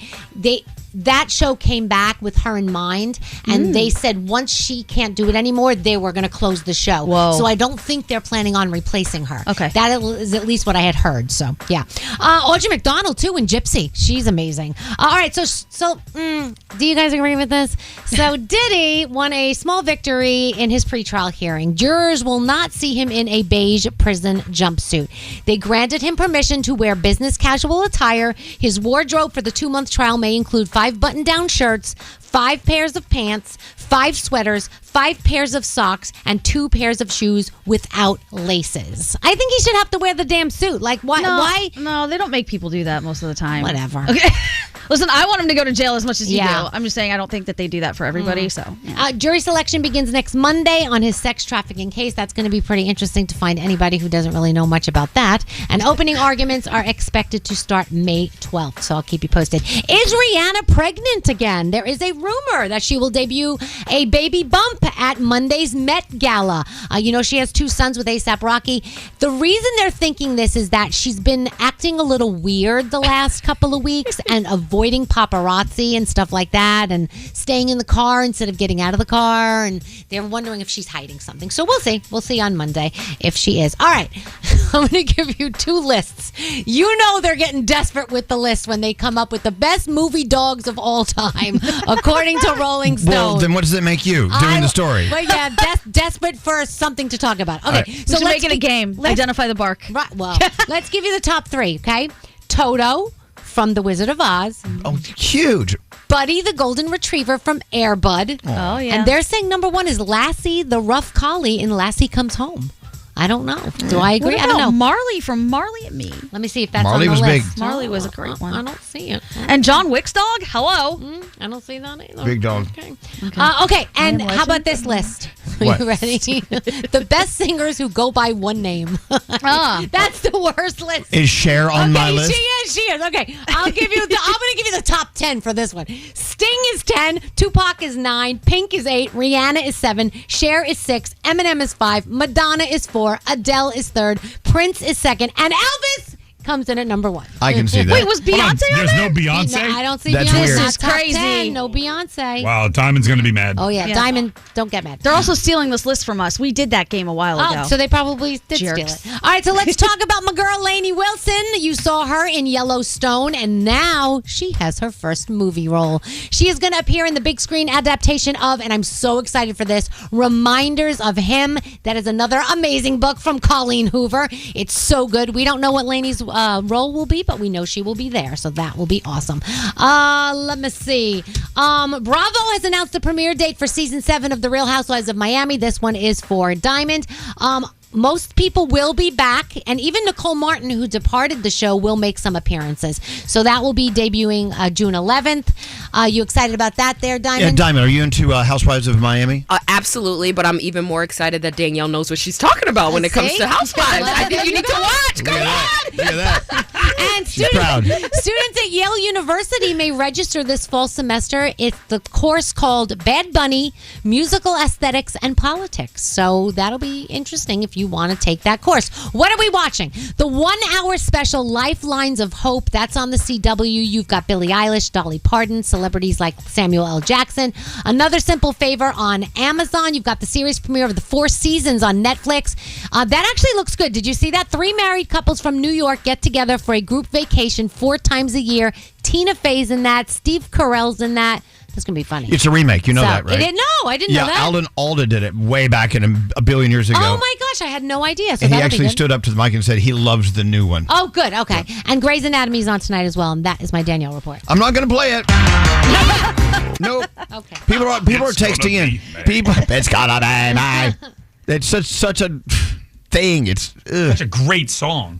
that show came back with her in mind, and they said once she can't do it anymore, they were going to close the show. Whoa. So I don't think they're planning on replacing her. Okay. That is at least what I had heard. So, yeah. Audrey McDonald, too, in Gypsy. She's amazing. All right. So do you guys agree with this? So Diddy won a small victory in his pretrial hearing. Jurors will not see him in a beige prison jumpsuit. They granted him permission to wear business casual attire. His wardrobe for the 2-month trial may include 5 button-down shirts, 5 pairs of pants, 5 sweaters, 5 pairs of socks, and 2 pairs of shoes without laces. I think he should have to wear the damn suit. Like, why? Why? No, they don't make people do that most of the time. Whatever. Okay. Listen, I want him to go to jail as much as you Yeah. do. I'm just saying I don't think that they do that for everybody. So Jury selection begins next Monday on his sex trafficking case. That's going to be pretty interesting to find anybody who doesn't really know much about that. And opening arguments are expected to start May 12th, so I'll keep you posted. Is Rihanna pregnant again? There is a rumor that she will debut a baby bump at Monday's Met Gala. She has 2 sons with A$AP Rocky. The reason they're thinking this is that she's been acting a little weird the last couple of weeks and avoiding paparazzi and stuff like that and staying in the car instead of getting out of the car. And they're wondering if she's hiding something. So we'll see. We'll see on Monday if she is. All right. I'm going to give you 2 lists. They're getting desperate with the list when they come up with the best movie dogs of all time, according to Rolling Stone. Well, then what does it make you doing the story? Well, yeah, desperate for something to talk about. Okay, right. So let's make it a game. Identify the bark. Right. Well, let's give you the top 3. Okay, Toto from The Wizard of Oz. Oh, huge. Buddy the Golden Retriever from Air Bud. Oh yeah. And they're saying number 1 is Lassie the Rough Collie in Lassie Comes Home. I don't know. Do I agree? What I don't know. Marley from Marley and Me. Let me see if that's Marley on the was list. big. Marley was a great one. I don't see it. And John Wick's dog? Hello. I don't see that either. Big dog. Okay, and how about this list? Are What? you ready? The best singers who go by one name. That's the worst list. Is Cher on my list? She is. Okay, I'm going to give you the top 10 for this one. Sting is 10, Tupac is 9, Pink is 8, Rihanna is 7, Cher is 6, Eminem is 5, Madonna is 4, Adele is 3rd, Prince is 2nd, and Elvis comes in at number 1. I can see that. Wait, was Beyonce on There's there? no Beyonce? No, I don't see That's Beyonce. weird. Not This is top crazy. 10, no Beyonce. Wow, Diamond's going to be mad. Oh, yeah, Yeah. Diamond, don't get mad. They're also stealing this list from us. We did that game a while ago. Oh, so they probably did Jerks. steal it. All right, so let's talk about my girl, Lainey Wilson. You saw her in Yellowstone, and now she has her first movie role. She is going to appear in the big screen adaptation of, and I'm so excited for this, Reminders of Him. That is another amazing book from Colleen Hoover. It's so good. We don't know what Lainey's role will be, but we know she will be there, so that will be awesome. Let me see. Bravo has announced the premiere date for season 7 of The Real Housewives of Miami. This one is for Diamond. Most people will be back, and even Nicole Martin, who departed the show, will make some appearances. So that will be debuting June 11th. You excited about that there, Diamond? Yeah, Diamond, are you into Housewives of Miami? Absolutely, but I'm even more excited that Danielle knows what she's talking about when it comes to Housewives. I think you need to watch. Come on. Look at that. And proud. students at Yale University may register this fall semester. It's the course called Bad Bunny, Musical Aesthetics and Politics. So that'll be interesting if you want to take that course. What are we watching? The 1-hour special Lifelines of Hope. That's on the CW. You've got Billie Eilish, Dolly Parton, celebrities like Samuel L. Jackson. Another Simple Favor on Amazon. You've got the series premiere of the 4 seasons on Netflix. That actually looks good. Did you see that? 3 married couples from New York get together for a group vacation 4 times a year. Tina Fey's in that. Steve Carell's in that. That's going to be funny. It's a remake. You know that, right? I didn't know that. Alan Alda did it way back in a billion years ago. Oh, my gosh. I had no idea. So and he that'll be actually good. stood up to the mic and said he loves the new one. Oh, good. Okay. And Grey's Anatomy is on tonight as well, and that is my Danielle report. I'm not going to play it. Nope. Okay. People are texting in. It's gonna be nice. It's such a thing. It's such a great song.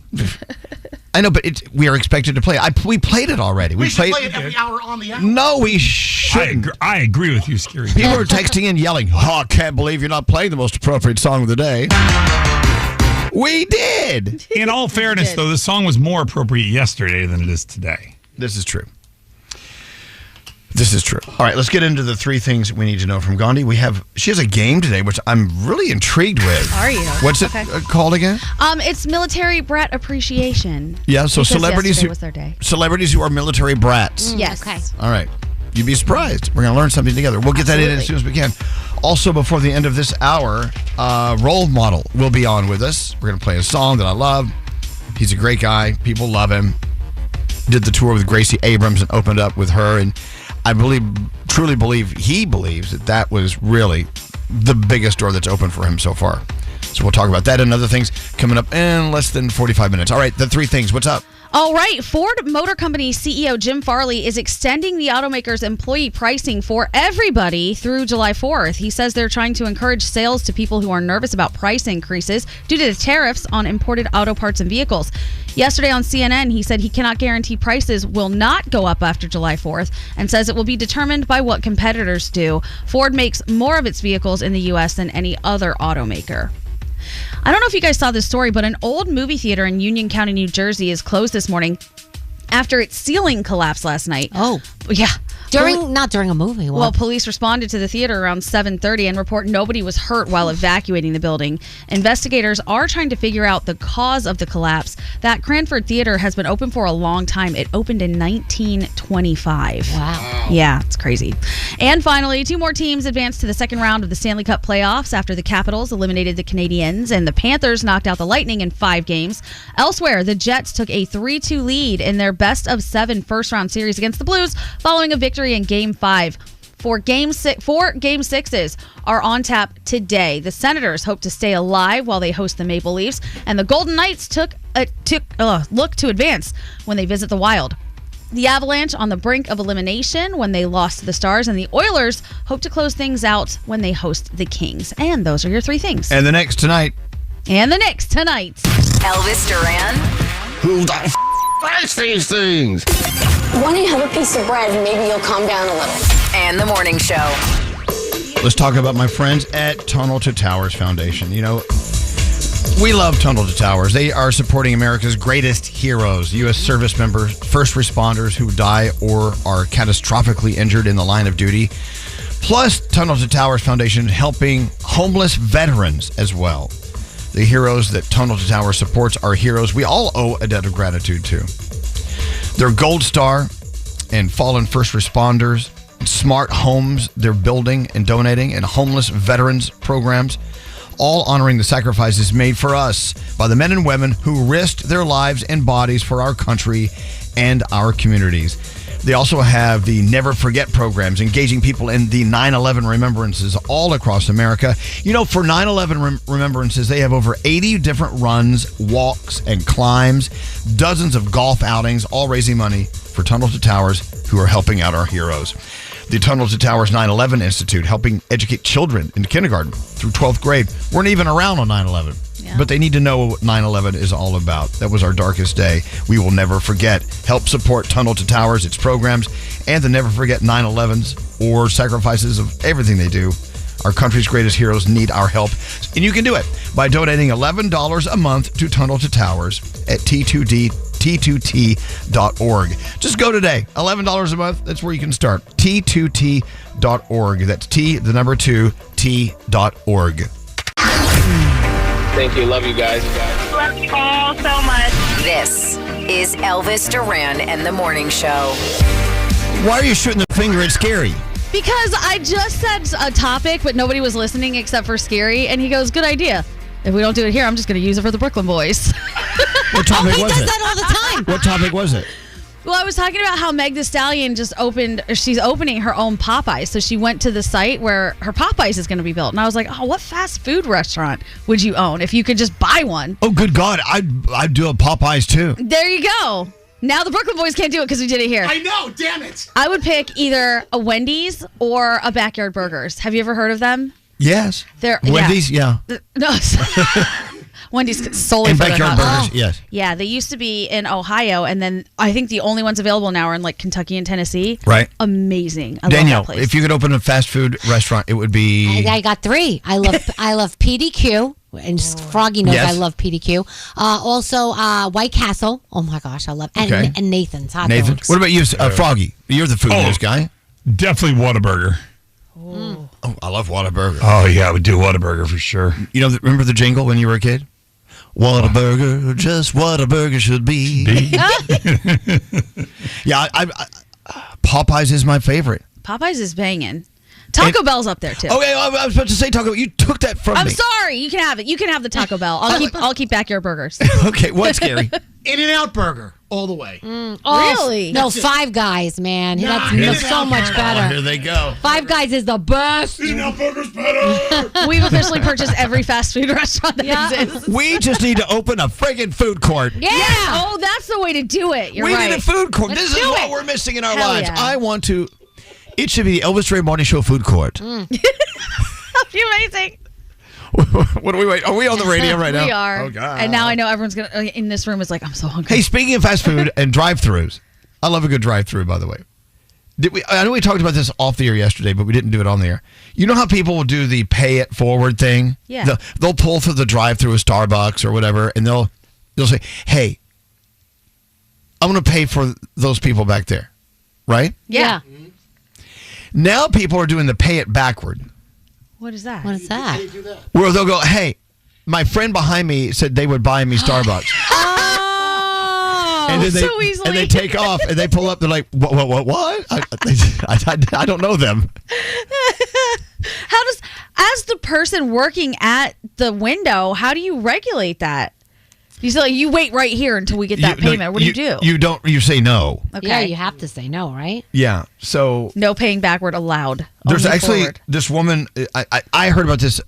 I know, but we are expected to play it. We played it already. We should play it every hour on the hour. No, we shouldn't. I agree with you, Scary. People are texting in yelling, "Oh, I can't believe you're not playing the most appropriate song of the day." We did. In all fairness, though, the song was more appropriate yesterday than it is today. This is true. This is true. All right, let's get into the 3 things we need to know from Gandhi. She has a game today, which I'm really intrigued with. Are you? What's it called again? It's Military Brat Appreciation. Yeah, so Because celebrities yesterday was their day. celebrities who are military brats. Yes. Okay. All right. You'd be surprised. We're going to learn something together. We'll get that in as soon as we can. Also, before the end of this hour, Role Model will be on with us. We're going to play a song that I love. He's a great guy. People love him. Did the tour with Gracie Abrams and opened up with her. And I truly believe he believes that was really the biggest door that's open for him so far. So we'll talk about that and other things coming up in less than 45 minutes. All right, the 3 things. What's up? All right. Ford Motor Company CEO Jim Farley is extending the automaker's employee pricing for everybody through July 4th. He says they're trying to encourage sales to people who are nervous about price increases due to the tariffs on imported auto parts and vehicles. Yesterday on CNN, he said he cannot guarantee prices will not go up after July 4th and says it will be determined by what competitors do. Ford makes more of its vehicles in the U.S. than any other automaker. I don't know if you guys saw this story, but an old movie theater in Union County, New Jersey is closed this morning after its ceiling collapsed last night. Oh. Yeah. Not during a movie. Well, police responded to the theater around 7:30 and report nobody was hurt while evacuating the building. Investigators are trying to figure out the cause of the collapse. That Cranford Theater has been open for a long time. It opened in 1925. Wow. Yeah, it's crazy. And finally, 2 more teams advanced to the second round of the Stanley Cup playoffs after the Capitals eliminated the Canadiens and the Panthers knocked out the Lightning in 5 games. Elsewhere, the Jets took a 3-2 lead in their best-of-7 first-round series against the Blues following a victory in Game 5. 4 Game 6s are on tap today. The Senators hope to stay alive while they host the Maple Leafs, and the Golden Knights took a look to advance when they visit the Wild. The Avalanche on the brink of elimination when they lost to the Stars, and the Oilers hope to close things out when they host the Kings. And those are your 3 things. And the Knicks tonight. Elvis Duran. Who the writes these things? Why don't you have a piece of bread and maybe you'll calm down a little? And the morning show. Let's talk about my friends at Tunnel to Towers Foundation. You know, we love Tunnel to Towers. They are supporting America's greatest heroes, U.S. service members, first responders who die or are catastrophically injured in the line of duty. Plus, Tunnel to Towers Foundation helping homeless veterans as well. The heroes that Tunnel to Towers supports are heroes we all owe a debt of gratitude to. Their Gold Star and fallen first responders, smart homes they're building and donating, and homeless veterans programs, all honoring the sacrifices made for us by the men and women who risked their lives and bodies for our country and our communities. They also have the Never Forget programs, engaging people in the 9/11 remembrances all across America. You know, for 9/11 remembrances, they have over 80 different runs, walks, and climbs, dozens of golf outings, all raising money for Tunnel to Towers, who are helping out our heroes. The Tunnel to Towers 9/11 Institute, helping educate children in kindergarten through 12th grade, weren't even around on 9/11. But they need to know what 9/11 is all about. That was our darkest day. We will never forget. Help support Tunnel to Towers, its programs, and the Never Forget 9/11s or sacrifices of everything they do. Our country's greatest heroes need our help. And you can do it by donating $11 a month to Tunnel to Towers at T2T.org. Just go today. $11 a month. That's where you can start. T2T.org. That's T, the number 2, T.org. Thank you. Love you guys. Love you all so much. This is Elvis Duran and the Morning Show. Why are you shooting the finger at Scary? Because I just said a topic, but nobody was listening except for Scary, and he goes, good idea. If we don't do it here, I'm just going to use it for the Brooklyn Boys. What topic he was does it? that all the time. What topic was it? Well, I was talking about how Meg Thee Stallion she's opening her own Popeyes. So she went to the site where her Popeyes is going to be built. And I was like, oh, what fast food restaurant would you own if you could just buy one? Oh, good God. I'd do a Popeyes too. There you go. Now the Brooklyn Boys can't do it because we did it here. I know, damn it. I would pick either a Wendy's or a Backyard Burgers. Have you ever heard of them? Yes. They're Wendy's, yeah. No. Wendy's solely and for their Backyard hot Burgers, yes. Yeah, they used to be in Ohio, and then I think the only ones available now are in like Kentucky and Tennessee. Right. Amazing. I Danielle, love that place. if you could open a fast food restaurant, it would be... I got 3. I love PDQ. And Froggy knows Yes. I love PDQ. Also, White Castle. Oh my gosh, I love Okay. and Nathan's hot Nathan, dogs. what about you, Froggy? You're the food news guy. Definitely Whataburger. Oh, I love Whataburger. Oh, yeah, I would do Whataburger for sure. You know, remember the jingle when you were a kid? Whataburger, just what a burger should be. Yeah, Popeyes is my favorite. Popeyes is banging. Taco Bell's up there too. Okay, I was about to say Taco Bell. You took that from I'm me. sorry. You can have it. You can have the Taco Bell. I'll keep Backyard Burgers. Okay, what's scary? In-N-Out Burger, all the way. Really? No, Five Guys, man. No, That's so much better. Here they go. Five Guys is the best. In-N-Out Burger's better. We've officially purchased every fast food restaurant that exists. We just need to open a friggin' food court. Yeah. Oh, that's the way to do it. You're we right. need a food court. Let's This is do what it. we're missing in our Hell lives. yeah. I want to... It should be the Elvis Duran Morning Show food court. That'd be amazing. What are we waiting? Are we on the radio right now? We are. Oh, God. And now I know everyone's in this room is like, I'm so hungry. Hey, speaking of fast food and drive-thrus, I love a good drive-thru, by the way. I know we talked about this off the air yesterday, but we didn't do it on the air. You know how people will do the pay it forward thing? Yeah. They'll pull through the drive-thru of Starbucks or whatever, and they'll say, hey, I'm going to pay for those people back there, right? Yeah. Now people are doing the pay it backward. What is that? What is that? Where they'll go, hey, my friend behind me said they would buy me Starbucks. And then so easily. And they take off and they pull up. They're like, what? I don't know them. How does, as the person working at the window, how do you regulate that? You say, like, you wait right here until we get that payment. What do you do? You say no. Okay. Yeah, you have to say no, right? Yeah. So no paying backward allowed. there's Only actually forward. this woman. I heard about this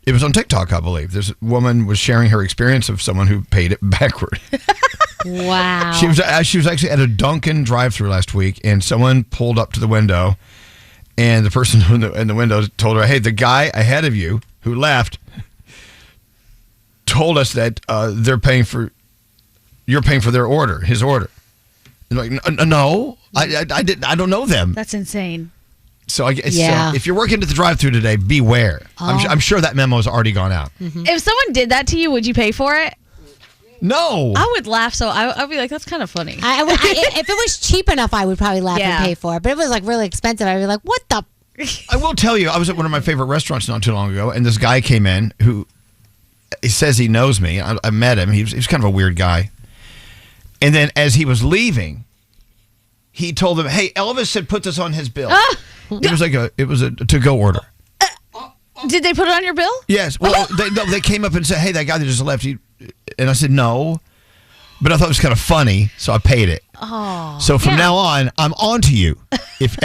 it was on TikTok, I believe. This woman was sharing her experience of someone who paid it backward. Wow. She was actually at a Dunkin' drive-thru last week, and someone pulled up to the window, and the person in the window told her, "Hey, the guy ahead of you who left told us that you're paying for their order, his order." And like, no, I don't know them. That's insane. So if you're working at the drive-thru today, beware. I'm sure that memo has already gone out. Mm-hmm. If someone did that to you, would you pay for it? No. I would laugh. So I'd be like, that's kind of funny. If it was cheap enough, I would probably laugh and pay for it. But if it was like really expensive, I'd be like, what the? I will tell you, I was at one of my favorite restaurants not too long ago, and this guy came in who he says he knows me. I met him. He was kind of a weird guy. And then as he was leaving, he told them, "Hey, Elvis said put this on his bill." It was a to-go order. Did they put it on your bill? Yes. Well, they came up and said, "Hey, that guy that just left," and I said no, but I thought it was kind of funny, so I paid it. Oh. So from now on, I'm on to you. If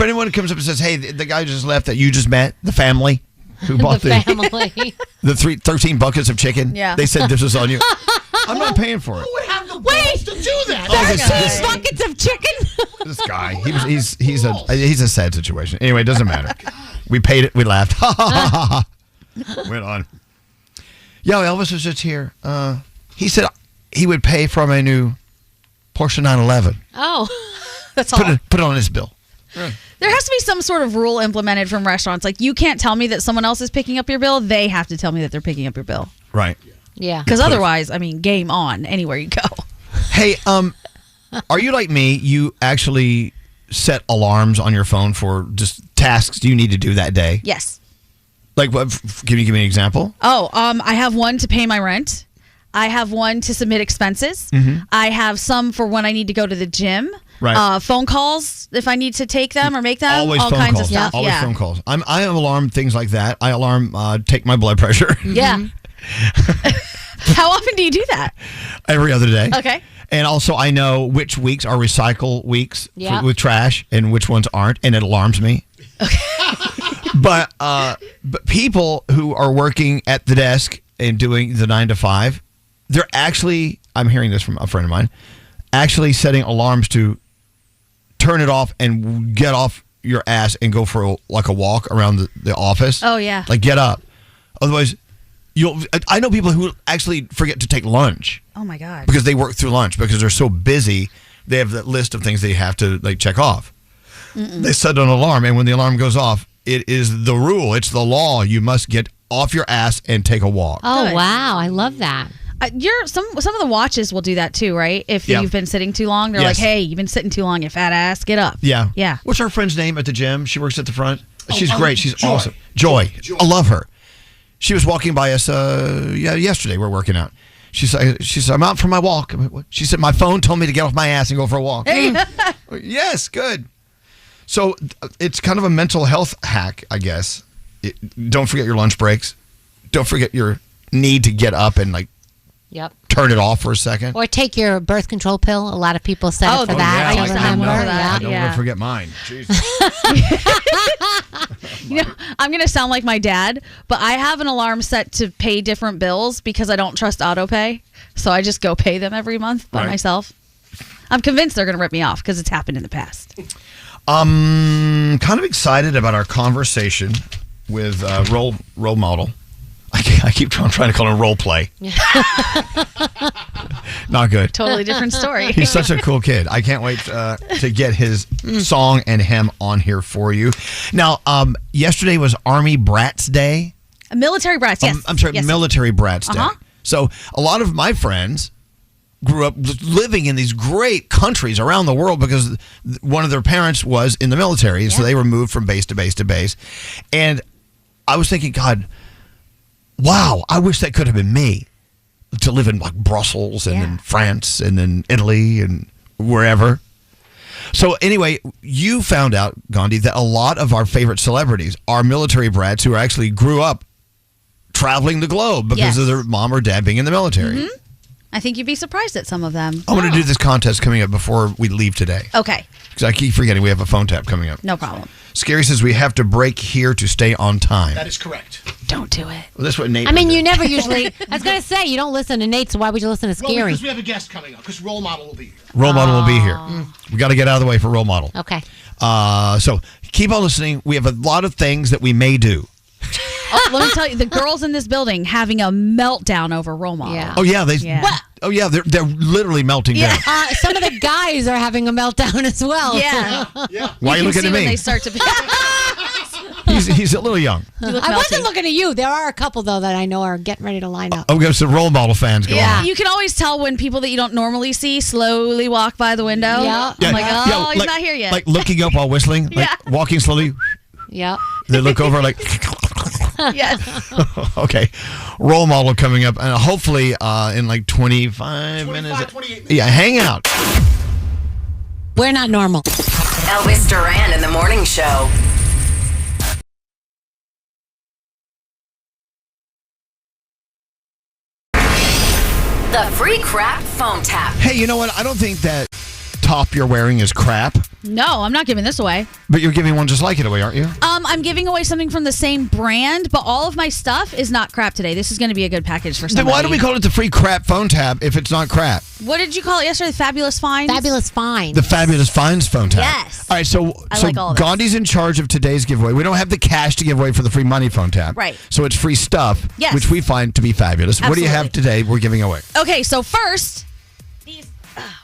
anyone comes up and says, "Hey, the guy just left that you just met, the family who bought the 13 buckets of chicken," they said this was on you. I'm not paying for it. Who would have the balls to do that? 13 buckets of chicken. This guy, he's a sad situation. Anyway, it doesn't matter. We paid it. We laughed. Ha ha ha ha. Went on. Yo, Elvis was just here. He said he would pay for my new Porsche 911. Oh, that's all. Put it on his bill. There has to be some sort of rule implemented from restaurants. Like, you can't tell me that someone else is picking up your bill. They have to tell me that they're picking up your bill. Right. Yeah. Because otherwise, I mean, game on anywhere you go. Hey, are you like me? You actually set alarms on your phone for just tasks you need to do that day? Yes. Like what? Give me an example. Oh, I have one to pay my rent. I have one to submit expenses. Mm-hmm. I have some for when I need to go to the gym. Right. Phone calls if I need to take them or make them. Always all phone kinds calls. of stuff. Always yeah. phone calls. I alarm things like that. I alarm take my blood pressure. Yeah. How often do you do that? Every other day. Okay. And also, I know which weeks are recycle weeks with trash and which ones aren't, and it alarms me. Okay. But people who are working at the desk and doing the 9 to 5, they're actually, I'm hearing this from a friend of mine, actually setting alarms to turn it off and get off your ass and go for a walk around the office. Oh, yeah. Like, get up. Otherwise, I know people who actually forget to take lunch. Oh, my God. Because they work through lunch because they're so busy. They have that list of things they have to check off. Mm-mm. They set an alarm, and when the alarm goes off, it is the rule. It's the law. You must get off your ass and take a walk. Oh, Good. wow. I love that. Some of the watches will do that too, right? If you've been sitting too long, they're like, "Hey, you've been sitting too long, you fat ass, get up." Yeah. Yeah. What's our friend's name at the gym? She works at the front. She's great. She's awesome. Joy. I love her. She was walking by us yesterday. We're working out. She said, "I'm out for my walk." She said, "My phone told me to get off my ass and go for a walk." Yes, good. So it's kind of a mental health hack, I guess. Don't forget your lunch breaks. Don't forget your need to get up and turn it off for a second. Or take your birth control pill. A lot of people set it for that. Yeah, I remember. I don't want to forget mine. Jesus. I'm going to sound like my dad, but I have an alarm set to pay different bills because I don't trust auto pay. So I just go pay them every month by myself. I'm convinced they're going to rip me off because it's happened in the past. Kind of excited about our conversation with role model. I keep trying to call him role play. Not good. Totally different story. He's such a cool kid. I can't wait to get his song and him on here for you. Now, yesterday was Army Brats Day. Military Brats, yes. I'm sorry, yes. Military Brats Day. So a lot of my friends grew up living in these great countries around the world because one of their parents was in the military. So they were moved from base to base to base. And I was thinking, God, wow, I wish that could have been me to live in like Brussels and in France and in Italy and wherever. So anyway, you found out, Gandhi, that a lot of our favorite celebrities are military brats who actually grew up traveling the globe because of their mom or dad being in the military. Mm-hmm. I think you'd be surprised at some of them. I'm going to do this contest coming up before we leave today. Okay. Because I keep forgetting we have a phone tap coming up. No problem. Scary says we have to break here to stay on time. That is correct. Don't do it. Well, that's what Nate I mean, would do. you never usually. I was going to say, you don't listen to Nate, so why would you listen to Well, Scary? because we have a guest coming up, because role model will be here. Role model will be here. We got to get out of the way for role model. Okay. So keep on listening. We have a lot of things that we may do. Oh, let me tell you, the girls in this building having a meltdown over role model. Yeah. Oh yeah, Yeah. Oh yeah, they're literally melting down. Some of the guys are having a meltdown as well. Yeah. Why are you looking at When me? they start to be. He's a little young. I wasn't looking at you. There are a couple though that I know are getting ready to line up. Oh, we got some role model fans going on. You can always tell when people that you don't normally see slowly walk by the window. Yeah. I'm like, oh, he's not here yet. Like looking up while whistling, like walking slowly. Yep. They look over like. Yes. Okay. Role model coming up, and hopefully in like 25 minutes. 28 minutes. Yeah, hang out. We're not normal. Elvis Duran in the morning show. The free crap phone tap. Hey, you know what? I don't think that top you're wearing is crap, No, I'm not giving this away. but you're giving one just like it away, aren't you? I'm giving away something from the same brand, but all of my stuff is not crap today. This is going to be a good package for Then somebody. why do we call it the free crap phone tab if it's not crap? What did you call it yesterday? The Fabulous Finds? Fabulous Finds. The Fabulous Finds phone tab. Yes. All right, so I like all of it. Gandhi's in charge of today's giveaway. We don't have the cash to give away for the free money phone tab. Right. So it's free stuff, Yes. which we find to be fabulous. What do you have Absolutely. today we're giving away? Okay, so first, these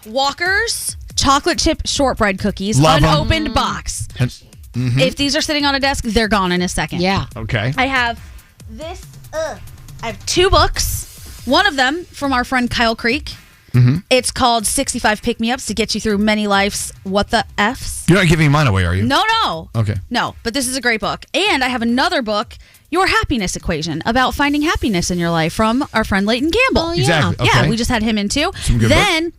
Walker's chocolate chip shortbread cookies, Love 'em. unopened box. Mhm. If these are sitting on a desk, they're gone in a second. Yeah. Okay. I have this. I have 2 books. One of them from our friend Kyle Creek. Mm-hmm. It's called 65 Pick-Me-Ups to get you through many life's what the F's. You're not giving mine away, are you? No. Okay. No, but this is a great book. And I have another book, Your Happiness Equation, about finding happiness in your life from our friend Leighton Campbell. Oh, yeah. Exactly. Yeah, Okay. we just had him in too. Some good Then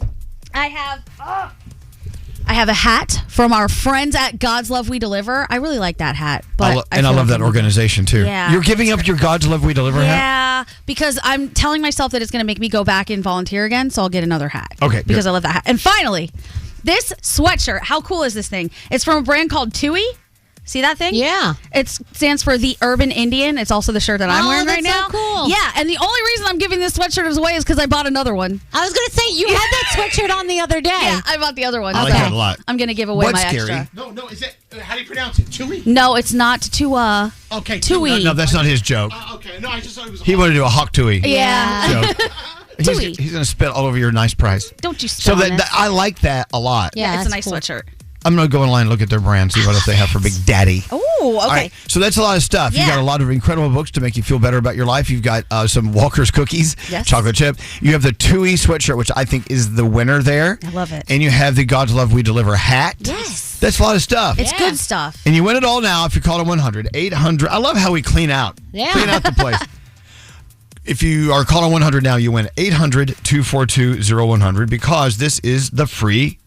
I have a hat from our friends at God's Love We Deliver. I really like that hat. But I love that organization too. Yeah. You're giving up your God's Love We Deliver hat? Yeah, because I'm telling myself that it's going to make me go back and volunteer again, so I'll get another hat. Okay, Because good. I love that hat. And finally, this sweatshirt. How cool is this thing? It's from a brand called Tui. See that thing? Yeah. It stands for the Urban Indian. It's also the shirt that I'm wearing right that's so now. cool. Yeah, and the only reason I'm giving this sweatshirt away is because I bought another one. I was going to say, you had that sweatshirt on the other day. Yeah, I bought the other one. I like that a lot. I'm going to give away What's my scary? extra. No, is it? How do you pronounce it? Tui? No, it's not Tua. Okay, Tui. No, that's not his joke. Okay, no, I just thought it was. He wanted to do a hawk tui. Yeah. joke. He's going to spit all over your nice prize. Don't you So spell it. I like that a lot. Yeah, it's a that's nice cool. sweatshirt. I'm going to go online and look at their brand, see what else they have for Big Daddy. Oh, okay. All right, so that's a lot of stuff. Yeah. You got a lot of incredible books to make you feel better about your life. You've got some Walker's cookies, Yes. chocolate chip. You have the Tui sweatshirt, which I think is the winner there. I love it. And you have the God's Love We Deliver hat. Yes. That's a lot of stuff. It's good stuff. And you win it all now if you call it 100-800. I love how we clean out. Yeah. Clean out the place. If you are calling 100 now, you win 800-242-0100 because this is the free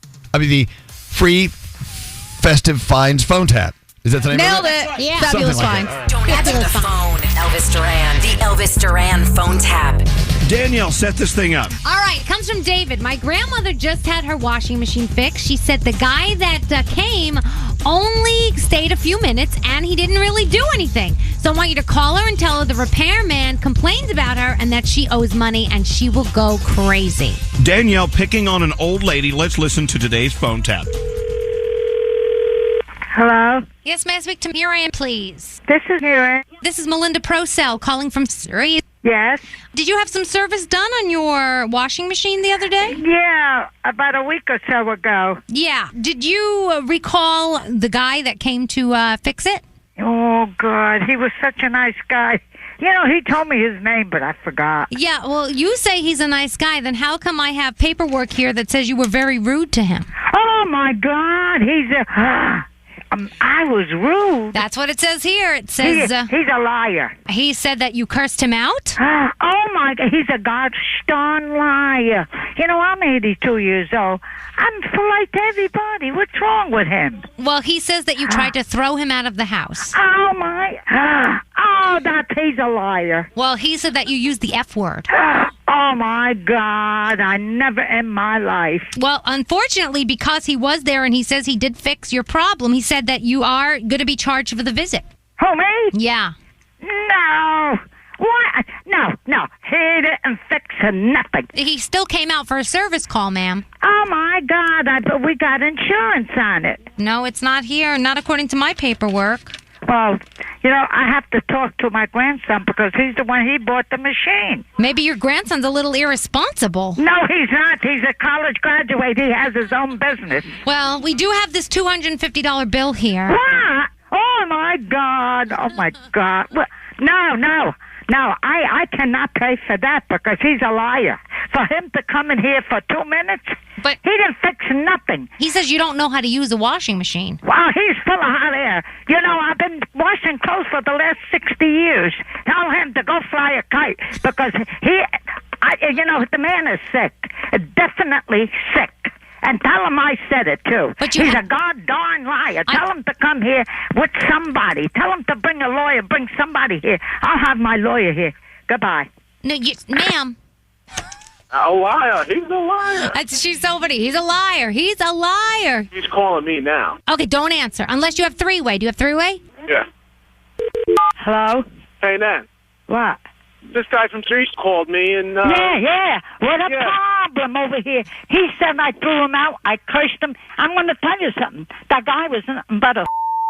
Festive Finds phone tap. Is that the name Nailed of it? it. Yeah. Fabulous Something like find. Don't answer the phone. Elvis Duran. The Elvis Duran phone tap. Danielle, set this thing up. All right, comes from David. My grandmother just had her washing machine fixed. She said the guy that came only stayed a few minutes and he didn't really do anything. So I want you to call her and tell her the repairman complains about her and that she owes money and she will go crazy. Danielle picking on an old lady. Let's listen to today's phone tap. Hello? Yes, may I speak to Miriam, please? This is Miriam. This is Melinda Procell calling from Surrey. Yes? Did you have some service done on your washing machine the other day? Yeah, about a week or so ago. Yeah. Did you recall the guy that came to fix it? Oh, God, he was such a nice guy. He told me his name, but I forgot. Yeah, well, you say he's a nice guy. Then how come I have paperwork here that says you were very rude to him? Oh, my God. He's a... I was rude. That's what it says here. It says... he's a liar. He said that you cursed him out? Oh, my God. He's a gosh darn liar. I'm 82 years old. I'm polite to everybody. What's wrong with him? Well, he says that you tried to throw him out of the house. Oh, my... he's a liar. Well, he said that you used the F word. Oh, my God. I never in my life. Well, unfortunately, because he was there and he says he did fix your problem, he said that you are going to be charged for the visit. Who, me? Yeah. No. What? No. He didn't fix nothing. He still came out for a service call, ma'am. Oh, my God. But we got insurance on it. No, it's not here. Not according to my paperwork. Well, I have to talk to my grandson because he's the one, he bought the machine. Maybe your grandson's a little irresponsible. No, he's not. He's a college graduate. He has his own business. Well, we do have this $250 bill here. What? Oh, my God. Oh, my God. No, I cannot pay for that because he's a liar. For him to come in here for 2 minutes, but he didn't fix nothing. He says you don't know how to use a washing machine. Well, he's full of hot air. I've been washing clothes for the last 60 years. Tell him to go fly a kite because the man is sick. Definitely sick. And tell him I said it, too. But he's a god-darn liar. Tell him to come here with somebody. Tell him to bring a lawyer. Bring somebody here. I'll have my lawyer here. Goodbye. No, ma'am. A liar. He's a liar. She's so funny. He's a liar. He's a liar. He's calling me now. Okay, don't answer. Unless you have three-way. Do you have three-way? Yeah. Hello? Hey, Nan. What? This guy from Street called me and... Yeah. What a problem over here. He said I threw him out. I cursed him. I'm going to tell you something. That guy was nothing but a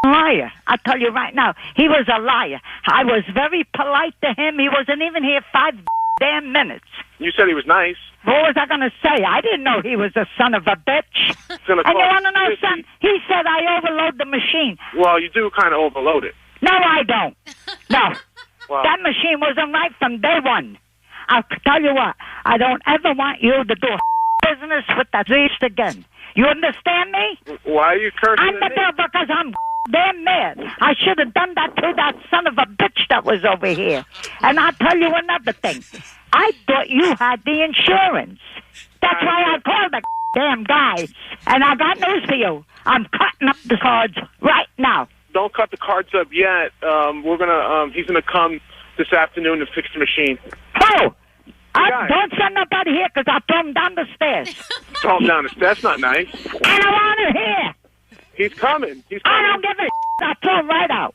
liar. I'll tell you right now. He was a liar. I was very polite to him. He wasn't even here 5 damn minutes. You said he was nice. What was I going to say? I didn't know he was a son of a bitch. And you want to know something? He said I overload the machine. Well, you do kind of overload it. No, I don't. No. Well, that machine wasn't right from day one. I'll tell you what. I don't ever want you to do business with that beast again. You understand me? Why are you cursing at me? Because I'm damn mad. I should have done that to that son of a bitch that was over here. And I'll tell you another thing. I thought you had the insurance. That's why I called the damn guy. And I got news for you. I'm cutting up the cards right now. Don't cut the cards up yet. He's gonna come this afternoon to fix the machine. Oh! Don't send nobody here because I'll throw him down the stairs. Throw him down the stairs? That's not nice. I don't want him here. He's coming. I don't give a shit. I'll throw him right out.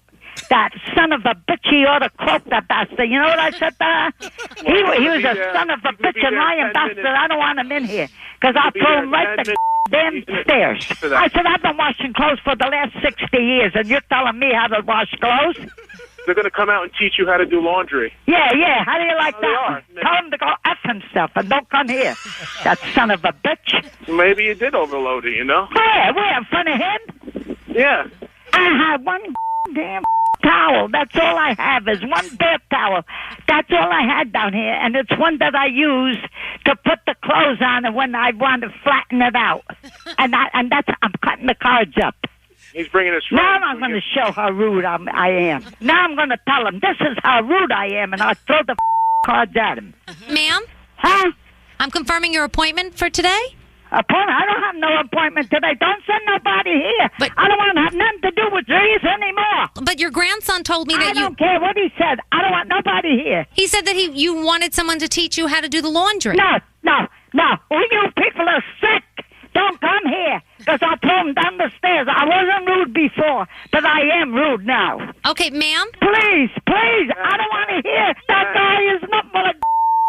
That son of a bitch, he ought to croak that bastard. You know what I said to her? He was a son of a bitch and lying bastard. I don't want him in here because I'll throw him right the damn stairs. I said, I've been washing clothes for the last 60 years, and you're telling me how to wash clothes? They're going to come out and teach you how to do laundry. Yeah. How do you like that? Tell him to go F himself and don't come here. That son of a bitch. Maybe you did overload it, Where? In front of him? Yeah. I had one damn towel. That's all I have is one bath towel. That's all I had down here, and it's one that I use to put the clothes on and when I want to flatten it out. And that's I'm cutting the cards up. He's bringing us. Now I'm going to show how rude I am. Now I'm going to tell him this is how rude I am, and I'll throw the cards at him. Ma'am? Huh? I'm confirming your appointment for today. Appointment? I don't have no appointment today. Don't send nobody here. But I don't want to have nothing to do with these anymore. But your grandson told me that I don't care what he said. I don't want nobody here. He said that you wanted someone to teach you how to do the laundry. No. You people are sick. Don't come here, because I'll throw him down the stairs. I wasn't rude before, but I am rude now. Okay, ma'am? Please, I don't want to hear. That guy is nothing but a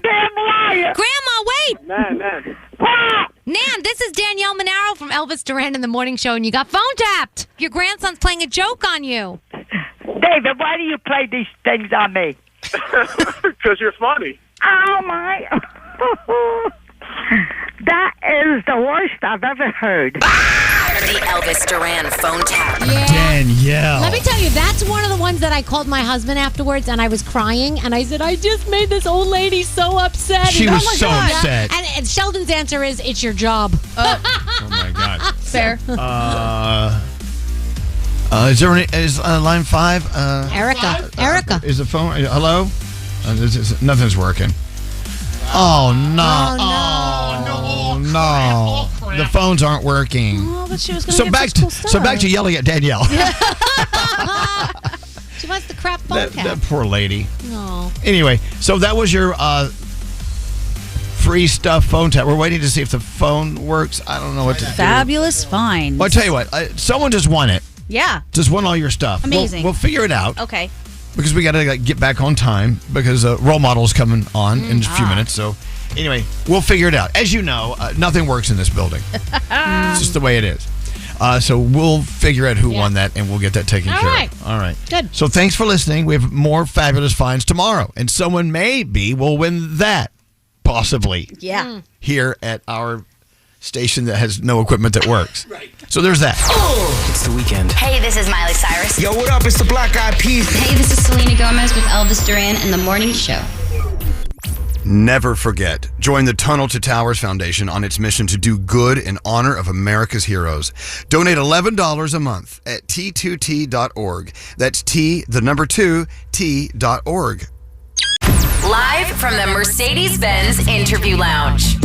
damn liar. Grandma, wait! Nan. What? Nan, this is Danielle Monaro from Elvis Duran in the Morning Show, and you got phone tapped. Your grandson's playing a joke on you. David, why do you play these things on me? Because you're funny. Oh, my... That is the worst I've ever heard. The Elvis Duran phone tap. Danielle. Let me tell you, that's one of the ones that I called my husband afterwards, and I was crying, and I said, I just made this old lady so upset. She And, was oh my so God. upset. And Sheldon's answer is, it's your job. Oh my God. Fair. Is line 5? Erica. Is the phone? Hello? Nothing's working. Oh no! Oh no! The phones aren't working. Oh, but she was going So to back to yelling at Danielle. She wants the crap phone that poor lady. No. Anyway, so that was your free stuff phone tap. We're waiting to see if the phone works. I don't know what to do. Fabulous finds. Well, I tell you what, someone just won it. Yeah. Just won all your stuff. Amazing. We'll figure it out. Okay. Because we got to get back on time because role model's coming on in a few minutes. So anyway, we'll figure it out. As you know, nothing works in this building. It's just the way it is. So we'll figure out who won that, and we'll get that taken care of. All right. Good. So thanks for listening. We have more fabulous finds tomorrow, and someone maybe will win that, possibly. Yeah. Here at our station that has no equipment that works. Right. So there's that. It's the weekend. Hey, this is Miley Cyrus. Yo, what up? It's the Black Eyed Peas. Hey, this is Selena Gomez with Elvis Duran and The Morning Show. Never forget. Join the Tunnel to Towers Foundation on its mission to do good in honor of America's heroes. Donate $11 a month at t2t.org. That's T2T.org. Live from the Mercedes-Benz Interview Lounge.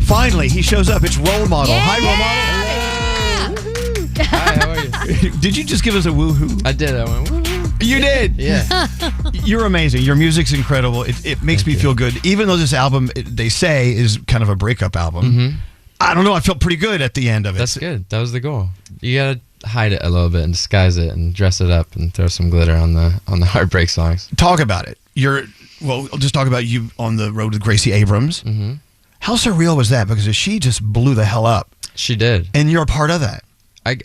Finally, he shows up. It's Role Model. Hi, Role Model. Hi, how are you? Did you just give us a woohoo? I did. I went woohoo. You did? Yeah. You're amazing. Your music's incredible. It makes me feel good. Even though this album, they say, is kind of a breakup album. Mm-hmm. I don't know. I felt pretty good at the end of it. That's good. That was the goal. You gotta hide it a little bit and disguise it and dress it up and throw some glitter on the heartbreak songs. Talk about it. I'll just talk about you on the road with Gracie Abrams. Mm-hmm. How surreal was that? Because she just blew the hell up. She did. And you're a part of that.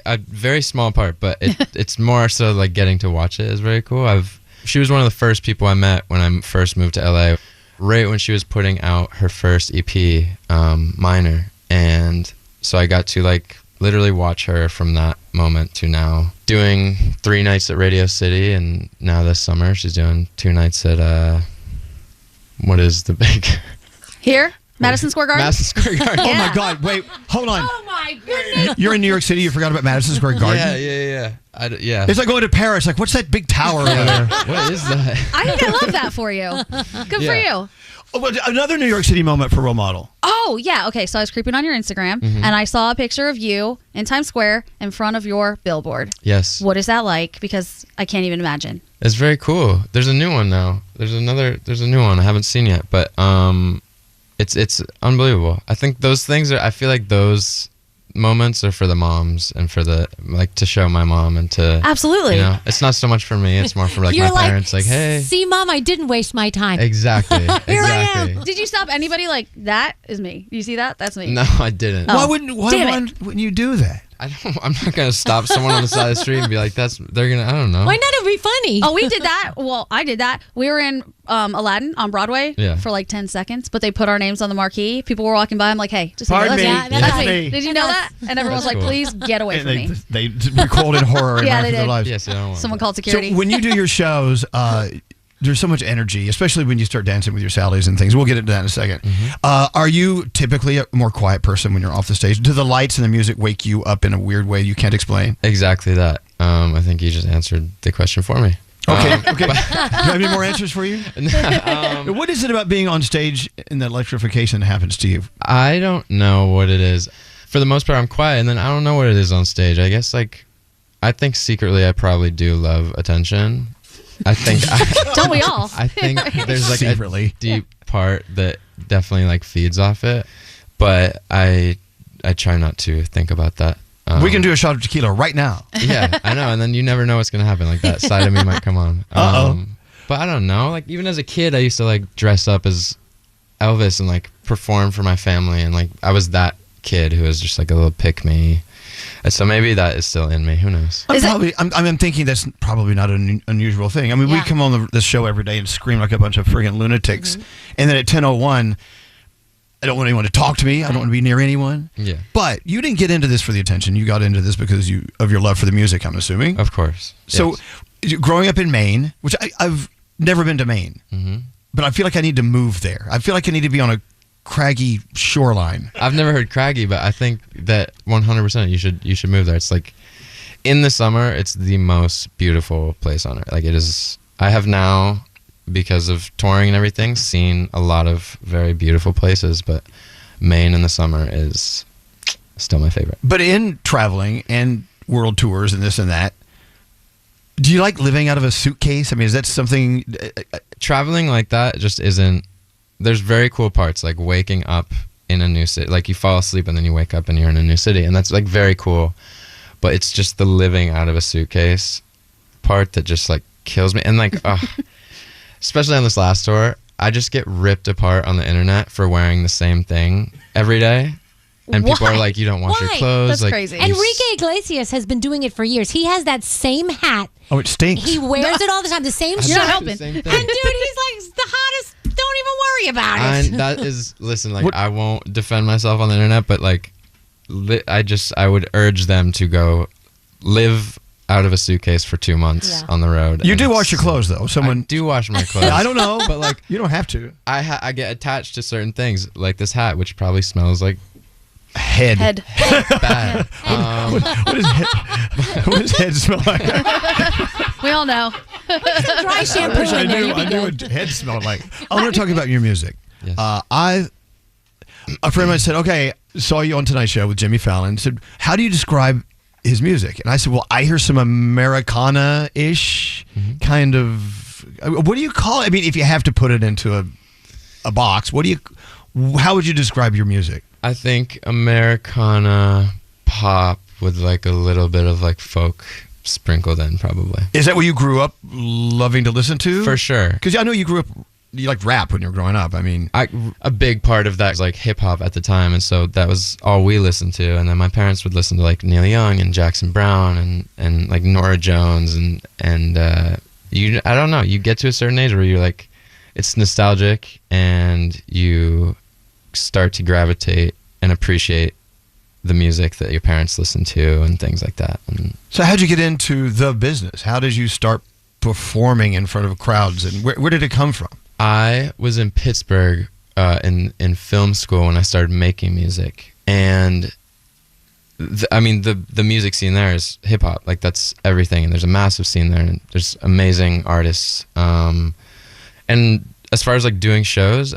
A very small part, but it's more so like getting to watch it is very cool. She was one of the first people I met when I first moved to LA, right when she was putting out her first EP, Minor, and so I got to like literally watch her from that moment to now, doing 3 nights at Radio City, and now this summer she's doing 2 nights at what is the big Here? Madison Square Garden? Madison Square Garden. Oh my God! Wait, hold on. Oh my goodness. You're in New York City. You forgot about Madison Square Garden. Yeah. Yeah. It's like going to Paris. Like, what's that big tower over there? What is that? I think I love that for you. Good for you. Oh, but another New York City moment for Role Model. Oh, yeah. Okay, so I was creeping on your Instagram, and I saw a picture of you in Times Square in front of your billboard. Yes. What is that like? Because I can't even imagine. It's very cool. There's a new one now. There's a new one I haven't seen yet, but it's unbelievable. I think those things I feel like those moments are for the moms and for the to show my mom and to absolutely. You know, it's not so much for me. It's more for my parents. Like, hey, see, Mom, I didn't waste my time. Exactly. Here I am. Did you stop anybody like that? Is me? You see that? That's me. No, I didn't. Why wouldn't you do that? I'm not gonna stop someone on the side of the street and be like, they're gonna. I don't know. Why not? It'd be funny. Oh, we did that. Well, I did that. We were in Aladdin on Broadway for like 10 seconds, but they put our names on the marquee. People were walking by. I'm like, hey, just pardon me. That's me. Did you know that? And everyone's like, please get away from me. They recoiled in horror and ran for their lives. Yes, I don't want Someone called security. So when you do your shows, there's so much energy, especially when you start dancing with your Sallys and things. We'll get into that in a second. Are you typically a more quiet person when you're off the stage? Do the lights and the music wake you up in a weird way you can't explain? Exactly that. I think you just answered the question for me. Okay. Do I have any more answers for you? What is it about being on stage and the electrification that happens to you? I don't know what it is. For the most part, I'm quiet, and then I don't know what it is on stage. I guess I think secretly I probably do love attention. I think don't we all? I think there's like a deep part that definitely feeds off it, but I try not to think about that. We can do a shot of tequila right now. Yeah, I know, and then you never know what's gonna happen. Like that side of me might come on. But I don't know. Like even as a kid, I used to dress up as Elvis and perform for my family, and I was that kid who was just a little pick me. And so maybe that is still in me. Who knows? I'm thinking that's probably not an unusual thing. I mean, we come on this show every day and scream like a bunch of friggin' lunatics. And then at 10:01, I don't want anyone to talk to me. I don't want to be near anyone. Yeah. But you didn't get into this for the attention. You got into this because of your love for the music, I'm assuming. Of course. So growing up in Maine, which I've never been to Maine, but I feel like I need to move there. I feel like I need to be on a craggy shoreline. I've never heard craggy, but I think that 100% you should move there. It's like in the summer, it's the most beautiful place on earth. Like it is. I have now, because of touring and everything, seen a lot of very beautiful places, but Maine in the summer is still my favorite. But in traveling and world tours and this and that, do you like living out of a suitcase? I mean, is that something? Traveling like that just isn't. There's very cool parts, like waking up in a new city. Like you fall asleep and then you wake up and you're in a new city, and that's like very cool. But it's just the living out of a suitcase part that just like kills me. And like, especially on this last tour, I just get ripped apart on the internet for wearing the same thing every day. And people are like, you don't wash your clothes. That's like, crazy. Enrique Iglesias has been doing it for years. He has that same hat. Oh, it stinks. He wears it all the time. The same shirt. You're not helping. And dude, he's like the hottest. Don't even worry about it. That is, listen, like I won't defend myself on the internet, but like I would urge them to go live out of a suitcase for 2 months on the road. You do wash your clothes, though. I do wash my clothes. I don't know, but like you don't have to. I get attached to certain things, like this hat, which probably smells like head. Bad. What does head smell like? We all know. Put some dry shampoo in there. You'll be I knew good. what head smelled like. I want to talk about your music. Yes. A friend of mine said, okay, saw you on Tonight Show with Jimmy Fallon. Said, how do you describe his music? And I said, well, I hear some Americana-ish kind of. What do you call it? I mean, if you have to put it into a box, how would you describe your music? I think Americana pop with like a little bit of like folk sprinkled in, probably. Is that what you grew up loving to listen to? For sure. Because I know you liked rap when you were growing up. I mean, a big part of that was like hip hop at the time, and so that was all we listened to. And then my parents would listen to like Neil Young and Jackson Brown and like Norah Jones and I don't know. You get to a certain age where you're like, it's nostalgic, and you start to gravitate and appreciate the music that your parents listened to and things like that. And so how'd you get into the business? How did you start performing in front of crowds, and where did it come from? I was in Pittsburgh in film school when I started making music, and the music scene there is hip hop. Like that's everything, and there's a massive scene there, and there's amazing artists. And as far as like doing shows,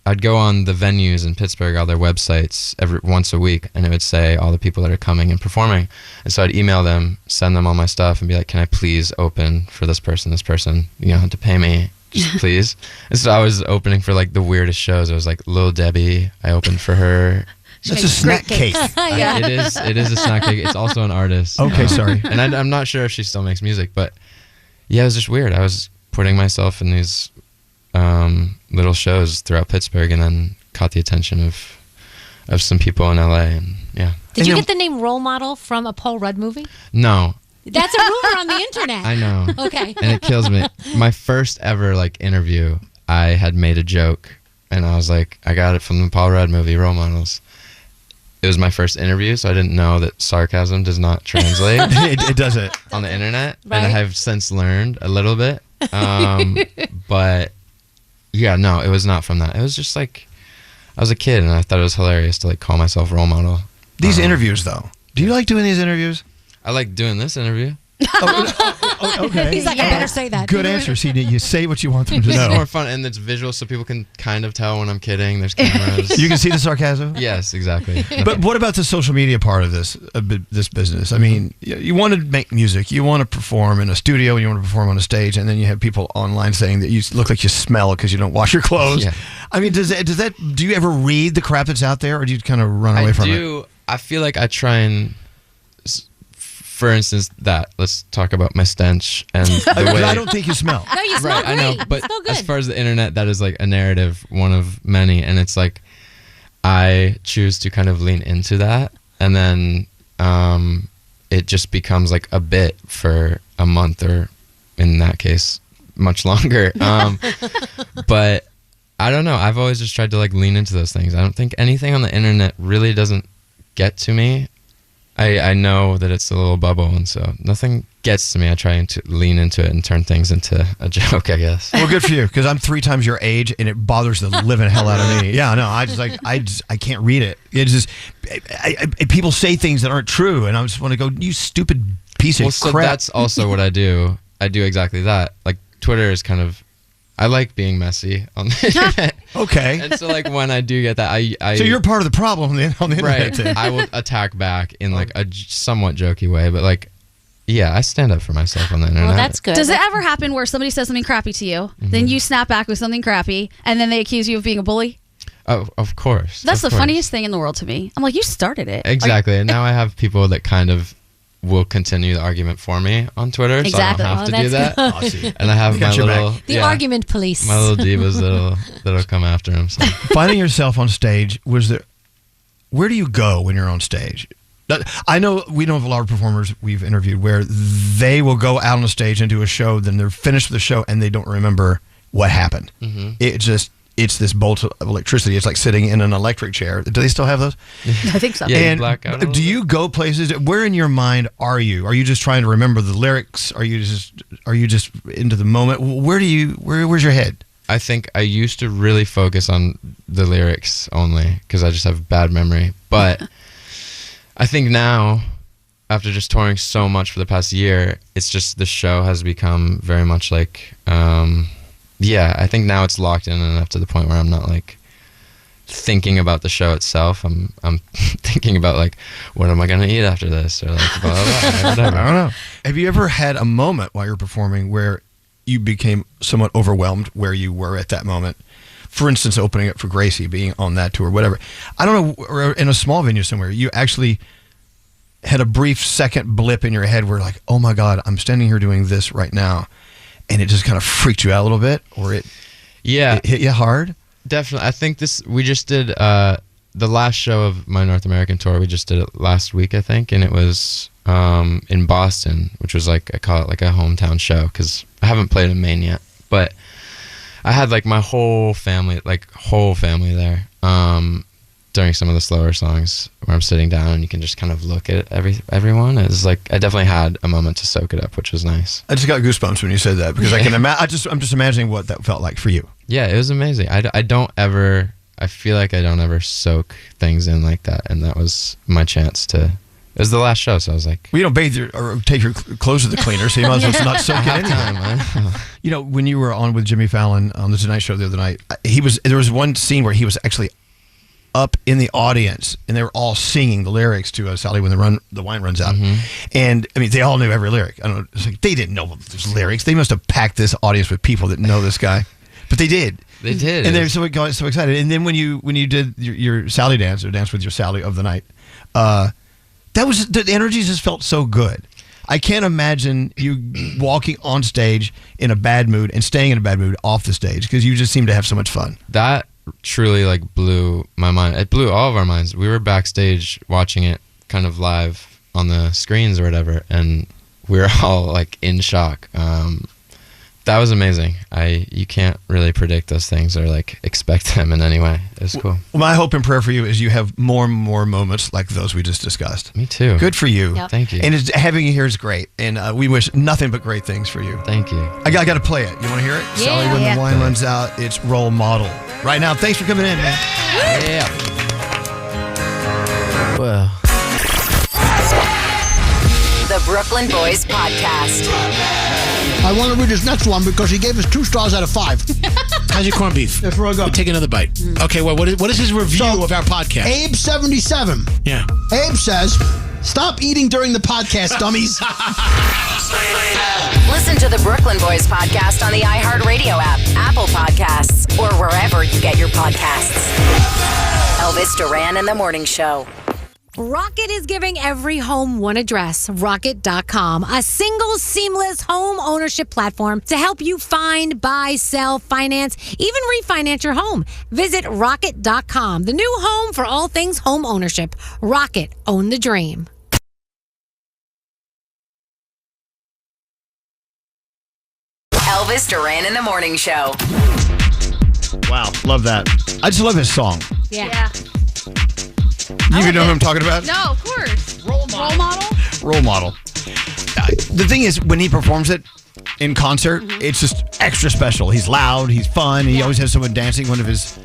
I'd go on the venues in Pittsburgh, all their websites once a week, and it would say all the people that are coming and performing. And so I'd email them, send them all my stuff, and be like, can I please open for this person? You don't have to pay me, just please. And so I was opening for like the weirdest shows. It was like Lil Debbie. I opened for her. That's a snack cake. Yeah. It is a snack cake. It's also an artist. Okay, sorry. And I'm not sure if she still makes music, but yeah, it was just weird. I was putting myself in these little shows throughout Pittsburgh, and then caught the attention of some people in LA, and yeah. Did you get the name Role Model from a Paul Rudd movie? No. That's a rumor on the internet. I know. Okay. And it kills me. My first ever like interview, I had made a joke, and I was like, I got it from the Paul Rudd movie, Role Models. It was my first interview, so I didn't know that sarcasm does not translate. It doesn't on the internet, right. And I have since learned a little bit. But yeah, no, it was not from that. It was just like I was a kid, and I thought it was hilarious to like call myself role model. These interviews, though, do you like doing these interviews? I like doing this interview. Okay. He's like, I better say that. Good answer. See, you say what you want them to know. It's more fun, and it's visual, so people can kind of tell when I'm kidding. There's cameras. You can see the sarcasm? Yes, exactly. But what about the social media part of this business? I mean, you want to make music, you want to perform in a studio, you want to perform on a stage, and then you have people online saying that you look like you smell because you don't for your clothes. Yeah. I mean, do you ever read the crap that's out there, or do you kind of run away from it? I feel like I try and, for instance, let's talk about my stench and the way I don't think you smell. No, you smell right, great. I know, but as far as the internet, that is like a narrative, one of many, and it's like I choose to kind of lean into that, and then it just becomes like a bit for a month, or in that case, much longer. But I don't know. I've always just tried to like lean into those things. I don't think anything on the internet really doesn't get to me. I know that it's a little bubble, and so nothing gets to me. I try to lean into it and turn things into a joke, I guess. Well, good for you, because I'm 3 times your age, and it bothers the living hell out of me. Yeah, no, I can't read it. It's just people say things that aren't true, and I just want to go, you stupid piece of so crap. that's also what I do. I do exactly that. Like Twitter is kind of, I like being messy on the internet. Okay. And so like when I do get that, I so you're part of the problem on the internet. right. Then. I will attack back in like a somewhat jokey way, but like, yeah, I stand up for myself on the internet. Well, that's good. Does it ever happen where somebody says something crappy to you, then you snap back with something crappy, and then they accuse you of being a bully? Oh, of course. That's the of course. funniest thing in the world to me. I'm like, you started it. Exactly. And now I have people that kind of will continue the argument for me on Twitter, Exactly. so I don't have to do that. Good. And I have my little the argument police. my little divas that'll come after him. So. Finding yourself on stage, where do you go when you're on stage? I know we know of a lot of performers we've interviewed where they will go out on the stage and do a show, then they're finished with the show and they don't remember what happened. Mm-hmm. It's this bolt of electricity. It's like sitting in an electric chair. Do they still have those? I think so. Yeah, and black out a little do you go places? Where in your mind are you? Are you just trying to remember the lyrics? Are you just into the moment? Where's your head? I think I used to really focus on the lyrics only because I just have bad memory. But I think now, after just touring so much for the past year, it's just the show has become very much like, I think now it's locked in enough to the point where I'm not like thinking about the show itself. I'm thinking about like, what am I gonna eat after this, or like blah blah blah. Whatever. I don't know. Have you ever had a moment while you're performing where you became somewhat overwhelmed where you were at that moment? For instance, opening up for Gracie, being on that tour, whatever. I don't know, or in a small venue somewhere, you actually had a brief second blip in your head where like, oh my God, I'm standing here doing this right now. And it just kind of freaked you out a little bit, or it hit you hard? Definitely. I think we just did the last show of my North American tour. We just did it last week, I think, and it was in Boston, which was like, I call it like a hometown show because I haven't played in Maine yet. But I had like my whole family there during some of the slower songs where I'm sitting down and you can just kind of look at everyone. It's like I definitely had a moment to soak it up, which was nice. I just got goosebumps when you said that because I can imagine. I'm just imagining what that felt like for you. Yeah, it was amazing. I feel like I don't ever soak things in like that, and that was my chance to. It was the last show, so I was like, well, you don't bathe or take your clothes to the cleaner, so you might as well not soak it anyway. You know, when you were on with Jimmy Fallon on the Tonight Show the other night, there was one scene where he was actually up in the audience, and they were all singing the lyrics to Sally When the Wine Runs Out. Mm-hmm. And I mean, they all knew every lyric. I don't know, it's like they didn't know those lyrics. They must have packed this audience with people that know this guy, but they did. They did, and they were so excited. And then when you did your Sally dance or dance with your Sally of the night, that was the energy just felt so good. I can't imagine you walking on stage in a bad mood and staying in a bad mood off the stage because you just seem to have so much fun. That truly like blew my mind. It blew all of our minds. We were backstage watching it kind of live on the screens or whatever, and we were all like in shock. That was amazing. You can't really predict those things or like expect them in any way. It was cool. Well, my hope and prayer for you is you have more and more moments like those we just discussed. Me too. Good for you. Yep. Thank you. And having you here is great. And we wish nothing but great things for you. Thank you. I got to play it. You want to hear it? Yeah. Sally, When the Wine Runs Out, it's Role Model. Right now, thanks for coming in, man. Yeah. Well. The Brooklyn Boys Podcast. I want to read his next one because he gave us 2 stars out of 5. How's your corned beef? That's where I go. Take another bite. Okay, well, what is his review of our podcast? Abe77. Yeah. Abe says, stop eating during the podcast, dummies. Listen to the Brooklyn Boys Podcast on the iHeartRadio app, Apple Podcasts, or wherever you get your podcasts. Elvis Duran and the Morning Show. Rocket is giving every home one address, Rocket.com, a single seamless home ownership platform to help you find, buy, sell, finance, even refinance your home. Visit Rocket.com, the new home for all things home ownership. Rocket, own the dream. Elvis Duran in the Morning Show. Wow, love that. I just love his song. Yeah. You even know who I'm talking about? No, of course. Role model. Role model. The thing is, when he performs it in concert, it's just extra special. He's loud, he's fun, he always has someone dancing, one of his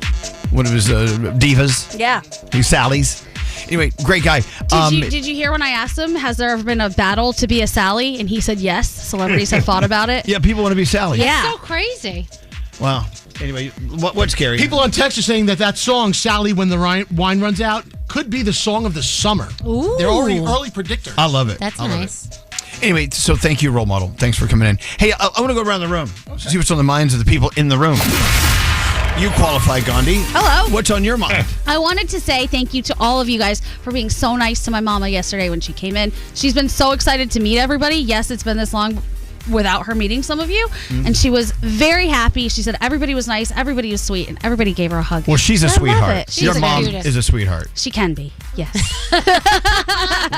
divas. Yeah. He's Sally's. Anyway, great guy. Did you hear when I asked him, has there ever been a battle to be a Sally? And he said yes. Celebrities have thought about it. Yeah, people want to be Sally. Yeah. That's so crazy. Wow. Anyway, what's scary? People on text are saying that song, Sally, When the Wine Runs Out, could be the song of the summer. Ooh. They're already early predictors. I love it. That's I love nice. it. Anyway, so thank you, role model. Thanks for coming in. Hey, I want to go around the room. See what's on the minds of the people in the room. You qualify, Gandhi. Hello. What's on your mind? I wanted to say thank you to all of you guys for being so nice to my mama yesterday when she came in. She's been so excited to meet everybody. Yes, it's been this long without her meeting some of you. And she was very happy. She said everybody was nice, everybody was sweet, and everybody gave her a hug. Well, she's a I love sweetheart. it. Your mom is a sweetheart. She can be, yes.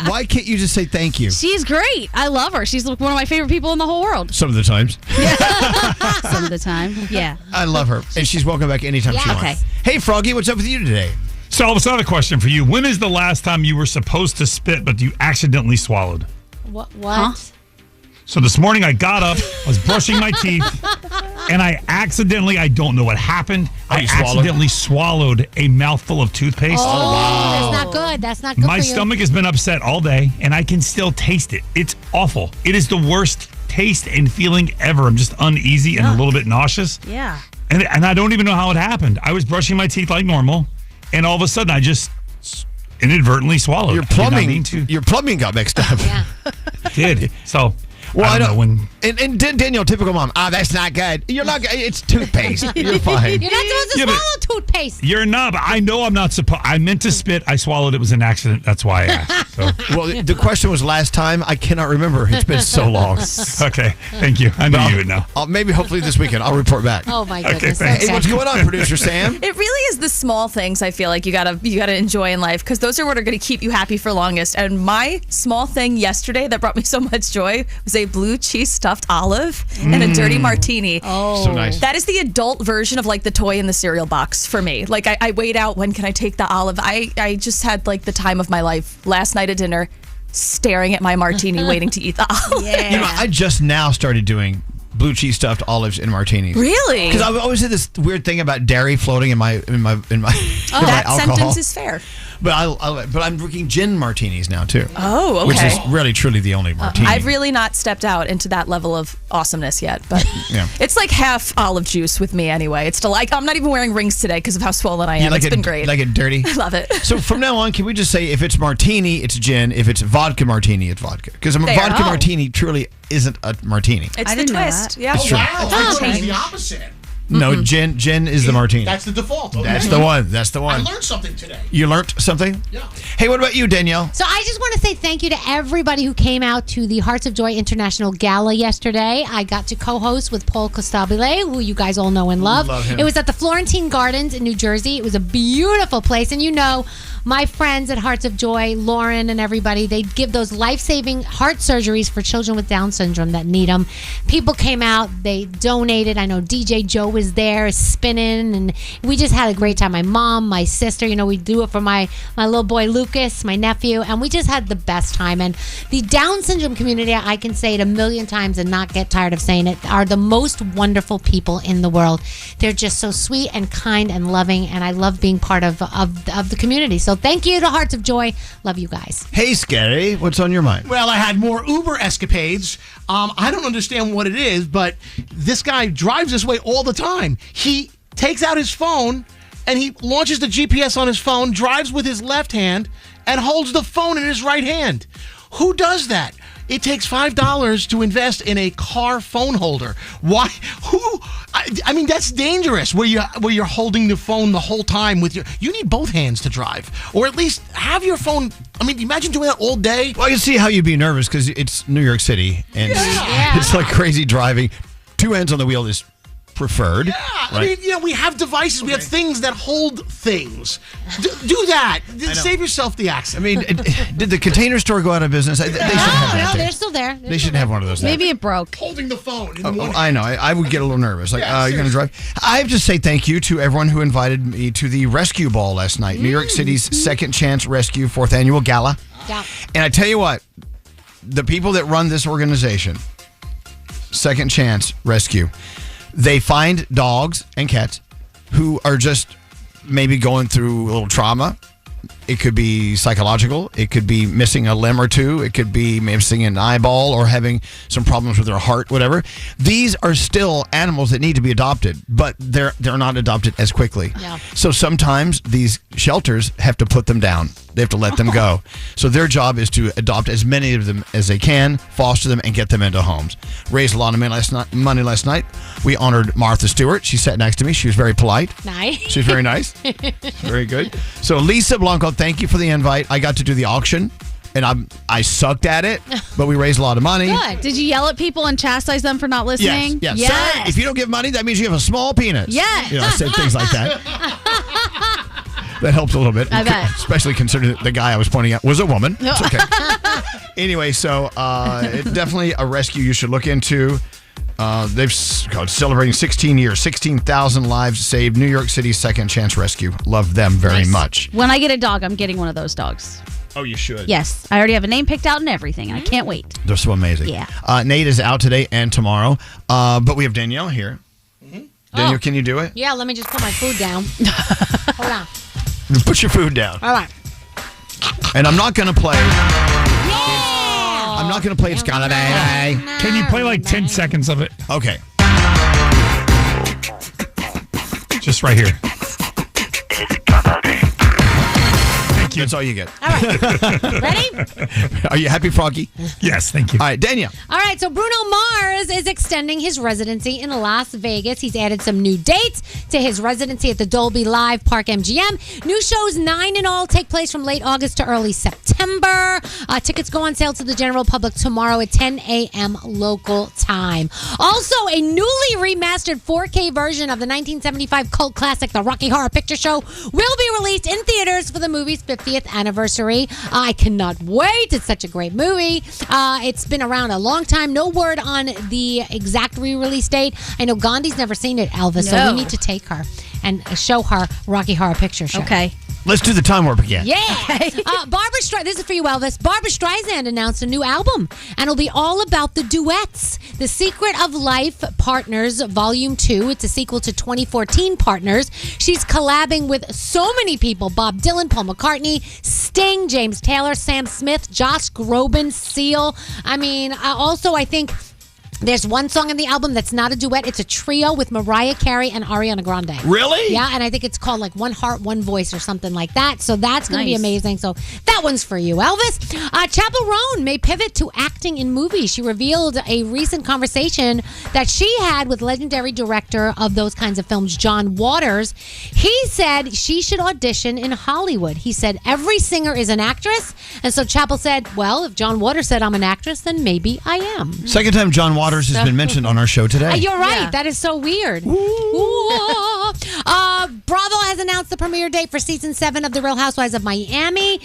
Why can't you just say thank you? She's great. I love her. She's one of my favorite people in the whole world. Some of the times. Some of the time, yeah. I love her. And she's welcome back anytime she wants. Okay. Hey, Froggy, what's up with you today? So, Elvis, I have a question for you. When is the last time you were supposed to spit, but you accidentally swallowed? What? So this morning I got up, I was brushing my teeth, and I don't know what happened. I accidentally swallowed a mouthful of toothpaste. Oh, wow. That's not good. That's not good My for you. stomach has been upset all day, and I can still taste it. It's awful. It is the worst taste and feeling ever. I'm just uneasy and a little bit nauseous. Yeah. And I don't even know how it happened. I was brushing my teeth like normal, and all of a sudden I just inadvertently swallowed. Your plumbing got mixed up. Yeah. It did. So... Well, I don't know when. And Danielle, typical mom. That's not good. You're not. It's toothpaste. You're fine. You're not supposed to swallow toothpaste. You're not. But I know I'm not supposed. I meant to spit. I swallowed. It was an accident. That's why I asked. So. Well, the question was last time. I cannot remember. It's been so long. Okay. Thank you. I knew you would know. Maybe hopefully this weekend I'll report back. Oh my goodness. thanks. Hey, what's going on, producer Sam? It really is the small things I feel like you gotta enjoy in life, because those are what are going to keep you happy for longest. And my small thing yesterday that brought me so much joy was a blue cheese stuffed olive and a dirty martini. Oh, so nice. That is the adult version of like the toy in the cereal box for me. Like I wait out, when can I take the olive? I just had like the time of my life last night at dinner, staring at my martini, waiting to eat the olive. Yeah. You know, I just now started doing blue cheese stuffed olives in martinis. Really? Because I've always had this weird thing about dairy floating in my that alcohol. sentence is fair. But I'm drinking gin martinis now too. Oh, okay. Which is really truly the only martini. I've really not stepped out into that level of awesomeness yet, but Yeah. it's like half olive juice with me anyway. It's still like I'm not even wearing rings today because of how swollen I am. You like It's it, been great. Like it dirty? I love it. So from now on, can we just say if it's martini, it's gin. If it's vodka martini, it's vodka. Because a There. vodka Oh. martini truly isn't a martini. It's I the didn't know twist. that. Yeah. It's true. Wow, It's I the thought it was change. the opposite. No, gin is the martini. That's the default. Okay. That's the one. That's the I one. learned something today. You learned something? Yeah. Hey, what about you, Danielle? So I just want to say thank you to everybody who came out to the Hearts of Joy International Gala yesterday. I got to co-host with Paul Costabile, who you guys all know and love. Love him. It was at the Florentine Gardens in New Jersey. It was a beautiful place. And you know, my friends at Hearts of Joy, Lauren and everybody, they give those life-saving heart surgeries for children with Down syndrome that need them. People came out. They donated. I know DJ Joe was there spinning, and we just had a great time. My mom, my sister, you know, we do it for my little boy Lucas, my nephew, and we just had the best time. And the Down syndrome community, I can say it a million times and not get tired of saying it, are the most wonderful people in the world. They're just so sweet and kind and loving, and I love being part of the community. So thank you to Hearts of Joy. Love you guys. Hey, Scary, what's on your mind? Well, I had more Uber escapades. I don't understand what it is, but this guy drives this way all the time. He takes out his phone and he launches the GPS on his phone, drives with his left hand, and holds the phone in his right hand. Who does that? It takes $5 to invest in a car phone holder. Why? Who? I mean, that's dangerous. Where you're holding the phone the whole time with your. You need both hands to drive, or at least have your phone. I mean, imagine doing that all day. Well, I can see how you'd be nervous because it's New York City and it's like crazy driving. Two hands on the wheel is preferred. Yeah, I mean, we have devices. We have things that hold things. Do that. Save yourself the accident. I mean, did the Container Store go out of business? They should have that. they're still there. They should have one of those. Maybe it broke. Holding the phone in the morning. I know. I would get a little nervous. Like, Yeah, you're going to drive? I have to say thank you to everyone who invited me to the Rescue Ball last night. New York City's Second Chance Rescue 4th Annual Gala. Yeah. And I tell you what, the people that run this organization, Second Chance Rescue, they find dogs and cats who are just maybe going through a little trauma. It could be psychological. It could be missing a limb or two. It could be missing an eyeball or having some problems with their heart, whatever. These are still animals that need to be adopted, but they're not adopted as quickly. Yeah. So sometimes these shelters have to put them down. They have to let them go. So their job is to adopt as many of them as they can, foster them, and get them into homes. Raised a lot of money last night. We honored Martha Stewart. She sat next to me. She was very polite. Nice. She was very nice. Very good. So Lisa Blanco, thank you for the invite. I got to do the auction, and I sucked at it, but we raised a lot of money. Good. Did you yell at people and chastise them for not listening? Yes. Sir, if you don't give money, that means you have a small penis. Yes. I said things like that. That helps a little bit. I bet. Especially considering the guy I was pointing at was a woman. It's okay. Anyway, so it's definitely a rescue you should look into. They've celebrating 16 years, 16,000 lives saved. New York City's Second Chance Rescue. Love them very much. When I get a dog, I'm getting one of those dogs. Oh, you should. Yes. I already have a name picked out and everything, and I can't wait. They're so amazing. Yeah. Nate is out today and tomorrow, but we have Danielle here. Danielle, can you do it? Yeah, let me just put my food down. Hold on. Put your food down. All right. And I'm not going to play. I'm not going to play It's Gonna Be. Can you play like 10 seconds of it? Okay. Just right here. Thank you. That's all you get. All right. Ready? Are you happy, Froggy? Yes, thank you. All right, Danielle. All right, so Bruno Mars is extending his residency in Las Vegas. He's added some new dates to his residency at the Dolby Live Park MGM. New shows, 9 in all, take place from late August to early September. Tickets go on sale to the general public tomorrow at 10 a.m. local time. Also, a newly remastered 4K version of the 1975 cult classic, The Rocky Horror Picture Show, will be released in theaters for the movie's 50th anniversary. I cannot wait. It's such a great movie. It's been around a long time. No word on the exact re-release date. I know Gandhi's never seen it, Elvis, so we need to take her and show her Rocky Horror Picture Show. Okay. Let's do the time warp again. Yeah. Barbara Streisand, this is for you, Elvis. Barbara Streisand announced a new album, and it'll be all about the duets. The Secret of Life Partners, Volume 2. It's a sequel to 2014 Partners. She's collabing with so many people. Bob Dylan, Paul McCartney, Sting, James Taylor, Sam Smith, Josh Groban, Seal. I mean, also I think there's one song in the album that's not a duet. It's a trio with Mariah Carey and Ariana Grande. Really? Yeah, and I think it's called like One Heart, One Voice or something like that. So that's going to be amazing. So that one's for you, Elvis. Chappell Roan may pivot to acting in movies. She revealed a recent conversation that she had with legendary director of those kinds of films, John Waters. He said she should audition in Hollywood. He said every singer is an actress. And so Chappell said, well, if John Waters said I'm an actress, then maybe I am. Second time John Waters has been mentioned on our show today. You're right. Yeah. That is so weird. Bravo has announced the premiere date for season 7 of The Real Housewives of Miami.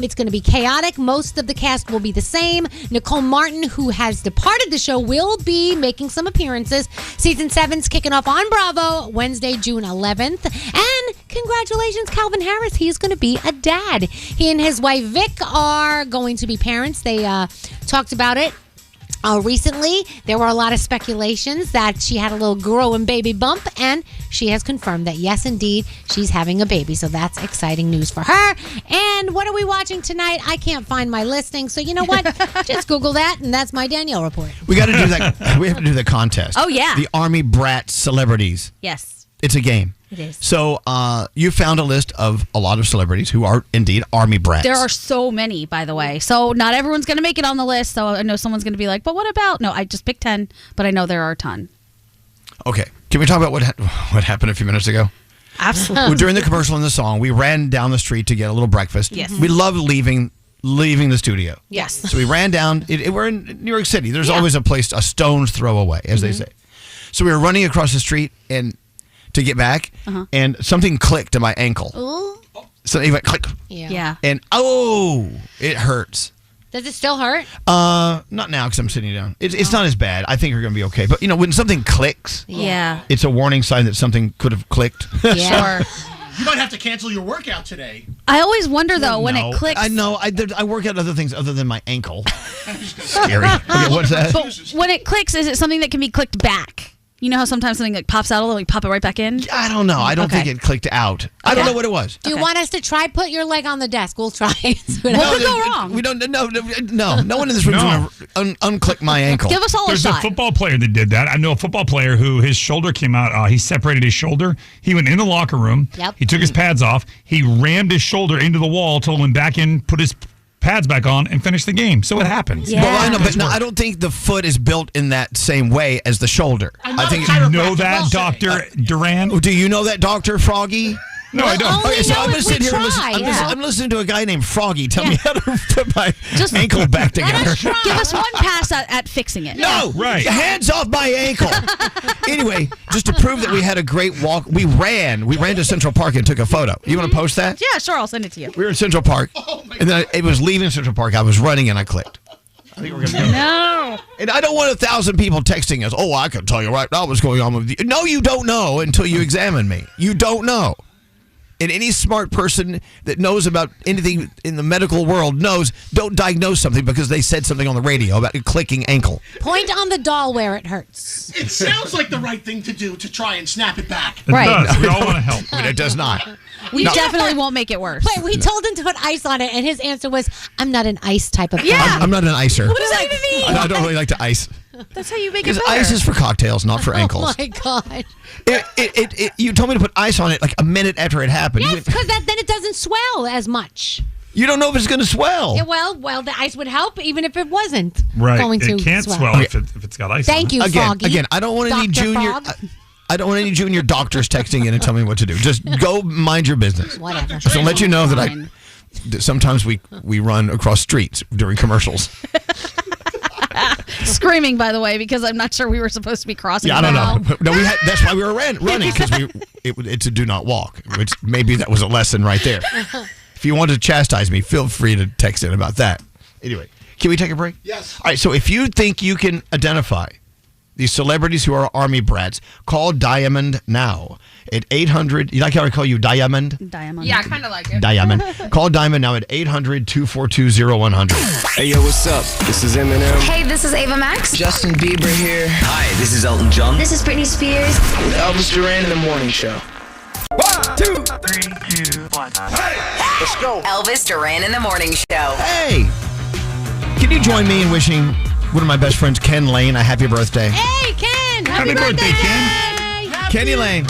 It's going to be chaotic. Most of the cast will be the same. Nicole Martin, who has departed the show, will be making some appearances. Season 7's kicking off on Bravo Wednesday, June 11th. And congratulations, Calvin Harris. He's going to be a dad. He and his wife, Vic, are going to be parents. They talked about it. Recently, there were a lot of speculations that she had a little growing baby bump, and she has confirmed that, yes, indeed, she's having a baby. So that's exciting news for her. And what are we watching tonight? I can't find my listing. So you know what? Just Google that, and that's my Danielle report. We got to do that. We have to do the contest. Oh, yeah. The Army Brat Celebrities. Yes. It's a game. It is. So you found a list of a lot of celebrities who are indeed Army brats. There are so many, by the way. So not everyone's going to make it on the list. So I know someone's going to be like, but what about? No, I just picked 10, but I know there are a ton. Okay. Can we talk about what happened a few minutes ago? Absolutely. Well, during the commercial and the song, we ran down the street to get a little breakfast. Yes. We love leaving the studio. Yes. So we ran down. We're in New York City. There's always a stone's throw away, as they say. So we were running across the street and to get back, and something clicked in my ankle. Ooh. So it went click. Yeah. And it hurts. Does it still hurt? Not now because I'm sitting down. It's not as bad. I think you're going to be okay. But when something clicks, it's a warning sign that something could have clicked. Yeah. Sure. You might have to cancel your workout today. I always wonder though when it clicks. I know. I work out other things other than my ankle. Scary. Okay, what's that? But when it clicks, is it something that can be clicked back? You know how sometimes something like pops out a little, you pop it right back in? I don't know. I don't think it clicked out. I don't know what it was. Do you want us to try put your leg on the desk? We'll try it. What could go wrong? We don't. No. No one in this room is going to unclick my ankle. Give us all There's a shot. a football player that did that. I know a football player who his shoulder came out. He separated his shoulder. He went in the locker room. Yep. He took his pads off. He rammed his shoulder into the wall, told him back in, put his pads back on, and finished the game. So it happens. Yeah. Well, I know, but no, I don't think the foot is built in that same way as the shoulder. I think you know that, Dr. Duran? Do you know that, Dr. Froggy? No, I don't. Okay, so I'm going to sit here and listen. I'm listening to a guy named Froggy tell me how to put my ankle back together. Give us one pass at fixing it. No, right. Hands off my ankle. Anyway, just to prove that we had a great walk, we ran to Central Park and took a photo. You want to post that? Yeah, sure. I'll send it to you. We were in Central Park, and then it was leaving Central Park. I was running and I clicked. I think we're going to go. No. And I don't want 1,000 people texting us, oh, I can tell you right now what's going on with you. No, you don't know until you examine me. You don't know. And any smart person that knows about anything in the medical world knows don't diagnose something because they said something on the radio about a clicking ankle. Point on the doll where it hurts. It sounds like the right thing to do to try and snap it back. It does. We all want to help. But it does not. We definitely won't make it worse. Wait, we told him to put ice on it, and his answer was, I'm not an ice type of Yeah. guy. I'm not an icer. What does that even mean? I don't really like to ice. That's how you make it Because better. ice is for cocktails, not for ankles. Oh, my God. You told me to put ice on it like a minute after it happened. Yes, because then it doesn't swell as much. You don't know if it's going to swell. Yeah, well, the ice would help even if it wasn't Right. going to It can't swell if it's got ice Thank on it. you, Froggy. Again, I don't want any Dr. junior. Frog. I don't want any junior doctors texting in and telling me what to do. Just go mind your business. Whatever. So let you know that that sometimes we run across streets during commercials. Screaming, by the way, because I'm not sure we were supposed to be crossing. Yeah, I don't know. No, that's why we were running because it's a do not walk. Which maybe that was a lesson right there. If you want to chastise me, feel free to text in about that. Anyway, can we take a break? Yes. All right. So if you think you can identify these celebrities who are army brats, call Diamond now at 800. You like how I call you Diamond? Diamond. Yeah, I kind of like it. Diamond. Call Diamond now at 800-242-0100. Hey, yo, what's up? This is Eminem. Hey, this is Ava Max. Justin Bieber here. Hi, this is Elton John. This is Britney Spears. Elvis Duran in the morning show. 1, 2, 3, 2, 1. Hey! Let's go. Elvis Duran in the morning show. Hey, can you join me in wishing one of my best friends, Ken Lane, a happy birthday? Hey, Ken! Happy birthday, Ken. Kenny Lane.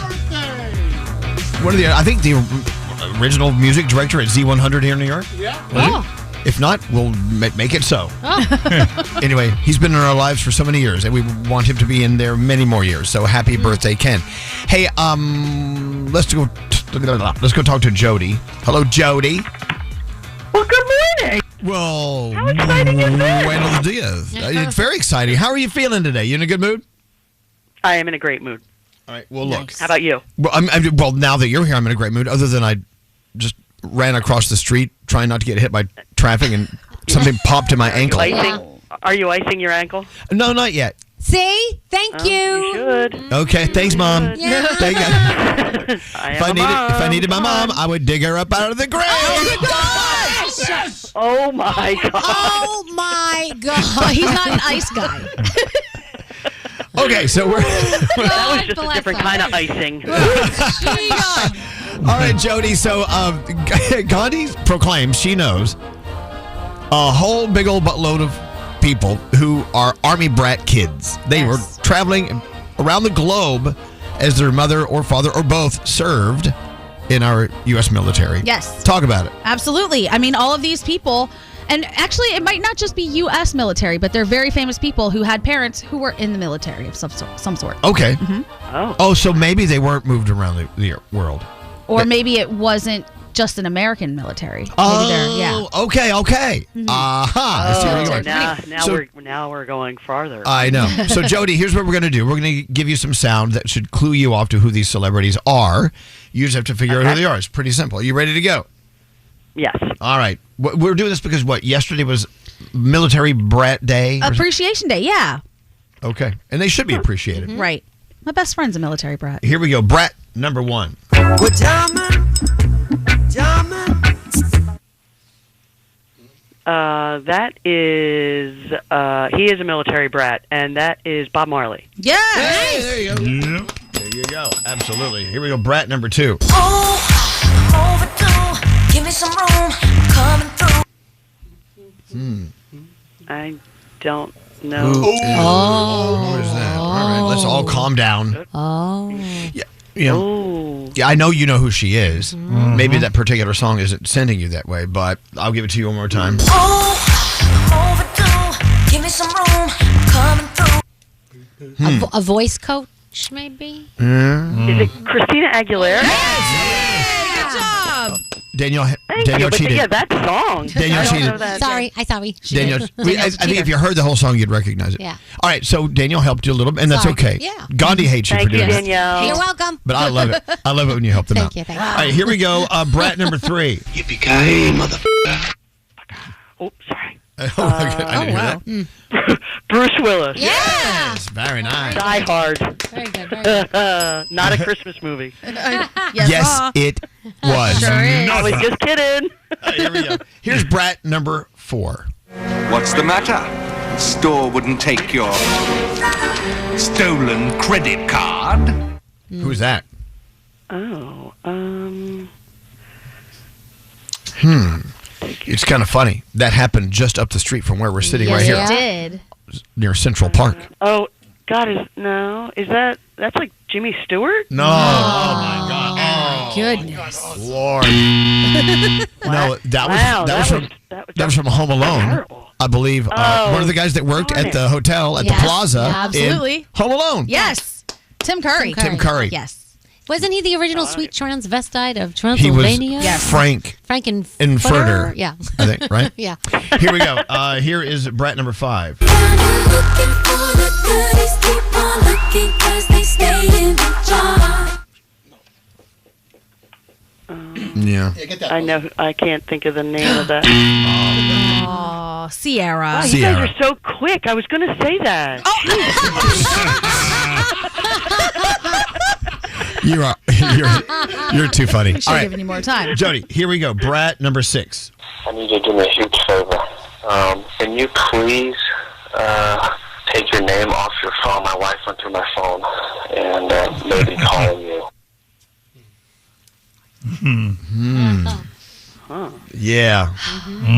I think the original music director at Z100 here in New York. Yeah. Oh. If not, we'll make it so. Oh. Anyway, he's been in our lives for so many years, and we want him to be in there many more years. So happy birthday, Ken! Hey, let's go talk to Jody. Hello, Jody. Well, good morning. Well, How exciting is this? Buenos dias. It's very exciting. How are you feeling today? You in a good mood? I am in a great mood. All right. Well, look. How about you? Well, well, now that you're here, I'm in a great mood. Other than I just ran across the street trying not to get hit by traffic, and something popped in my ankle. Are you icing your ankle? No, not yet. See? Thank you. You should. Okay, thanks, Mom. Yeah. Thank you. If I needed my mom, I would dig her up out of the grave. Oh, gosh! Oh, my God. Oh, my God. But he's not an ice guy. Okay, so we're That was just a different kind of icing. all right, Jody. So Gandhi proclaims she knows a whole big old buttload of people who are army brat kids. They were traveling around the globe as their mother or father or both served in our U.S. military. Yes. Talk about it. Absolutely. I mean, all of these people, and actually it might not just be U.S. military, but they're very famous people who had parents who were in the military of some sort. Okay. Oh. Oh, so maybe they weren't moved around the world. Or maybe it wasn't just an American military. Oh, okay. Aha. I see where you're going. Now we're going farther. I know. So, Jody, here's what we're going to do. We're going to give you some sound that should clue you off to who these celebrities are. You just have to figure out who they are. It's pretty simple. Are you ready to go? Yes. All right. We're doing this because yesterday was Military Brat Day? Appreciation Day, yeah. Okay. And they should be appreciated. Right. My best friend's a military brat. Here we go. Brat number 1. That is, he is a military brat, and that is Bob Marley. Yeah. Hey, there you go. Yeah. There you go. Absolutely. Here we go. Brat number 2. Overdue. Give me some room. Coming through. I don't know. Who is that? All right. Let's all calm down. Oh. Yeah, I know you know who she is. Maybe that particular song isn't sending you that way, but I'll give it to you one more time. Overdue. Give me some room. Coming through. A voice coach, maybe? Is it Christina Aguilera? Good job. Danielle Thank you, but cheated. yeah, that song. Danielle I don't cheated. know that. Sorry. Danielle, I think if you heard the whole song, you'd recognize it. Yeah. All right, so Danielle helped you a little bit, and that's Sorry. okay. Yeah. Gandhi hates you Thank for you, doing that. Danielle. You're welcome. But I love it. I love it when you help them out. Thank you. All right, here we go. Brat number 3. Yippee-ki-yay, motherfucker. Oh, sorry. I didn't hear that. Bruce Willis. Yes, very nice. Die Hard. Very good. Very good. Not a Christmas movie. Yes, it was. Sure is. I was just kidding. Here we go. Here's Brat number 4. What's the matter? The store wouldn't take your stolen credit card. Who's that? Oh, It's kind of funny. That happened just up the street from where we're sitting right here. It did. Near Central Park. Oh, God, that's like Jimmy Stewart? No. Oh, my God. Oh, Goodness. Lord. No, that was from Home Alone. Terrible. I believe one of the guys that worked at the hotel at the Plaza Absolutely. in Home Alone. Yes. Tim Curry. Tim Curry. Yes. Wasn't he the original sweet transvestite of He Transylvania? was Frank Frankenfurter. Yeah. I think, right? Yeah. Here we go. Here is Brat number 5. Yeah. I know. I can't think of the name of that. Oh, Sierra. Wow, you guys are so quick. I was going to say that. You're too funny. Should have given you more time. Jody, here we go. Brat number 6. I need you to do me a huge favor. Can you please take your name off your phone? My wife went through my phone and maybe calling you. Yeah.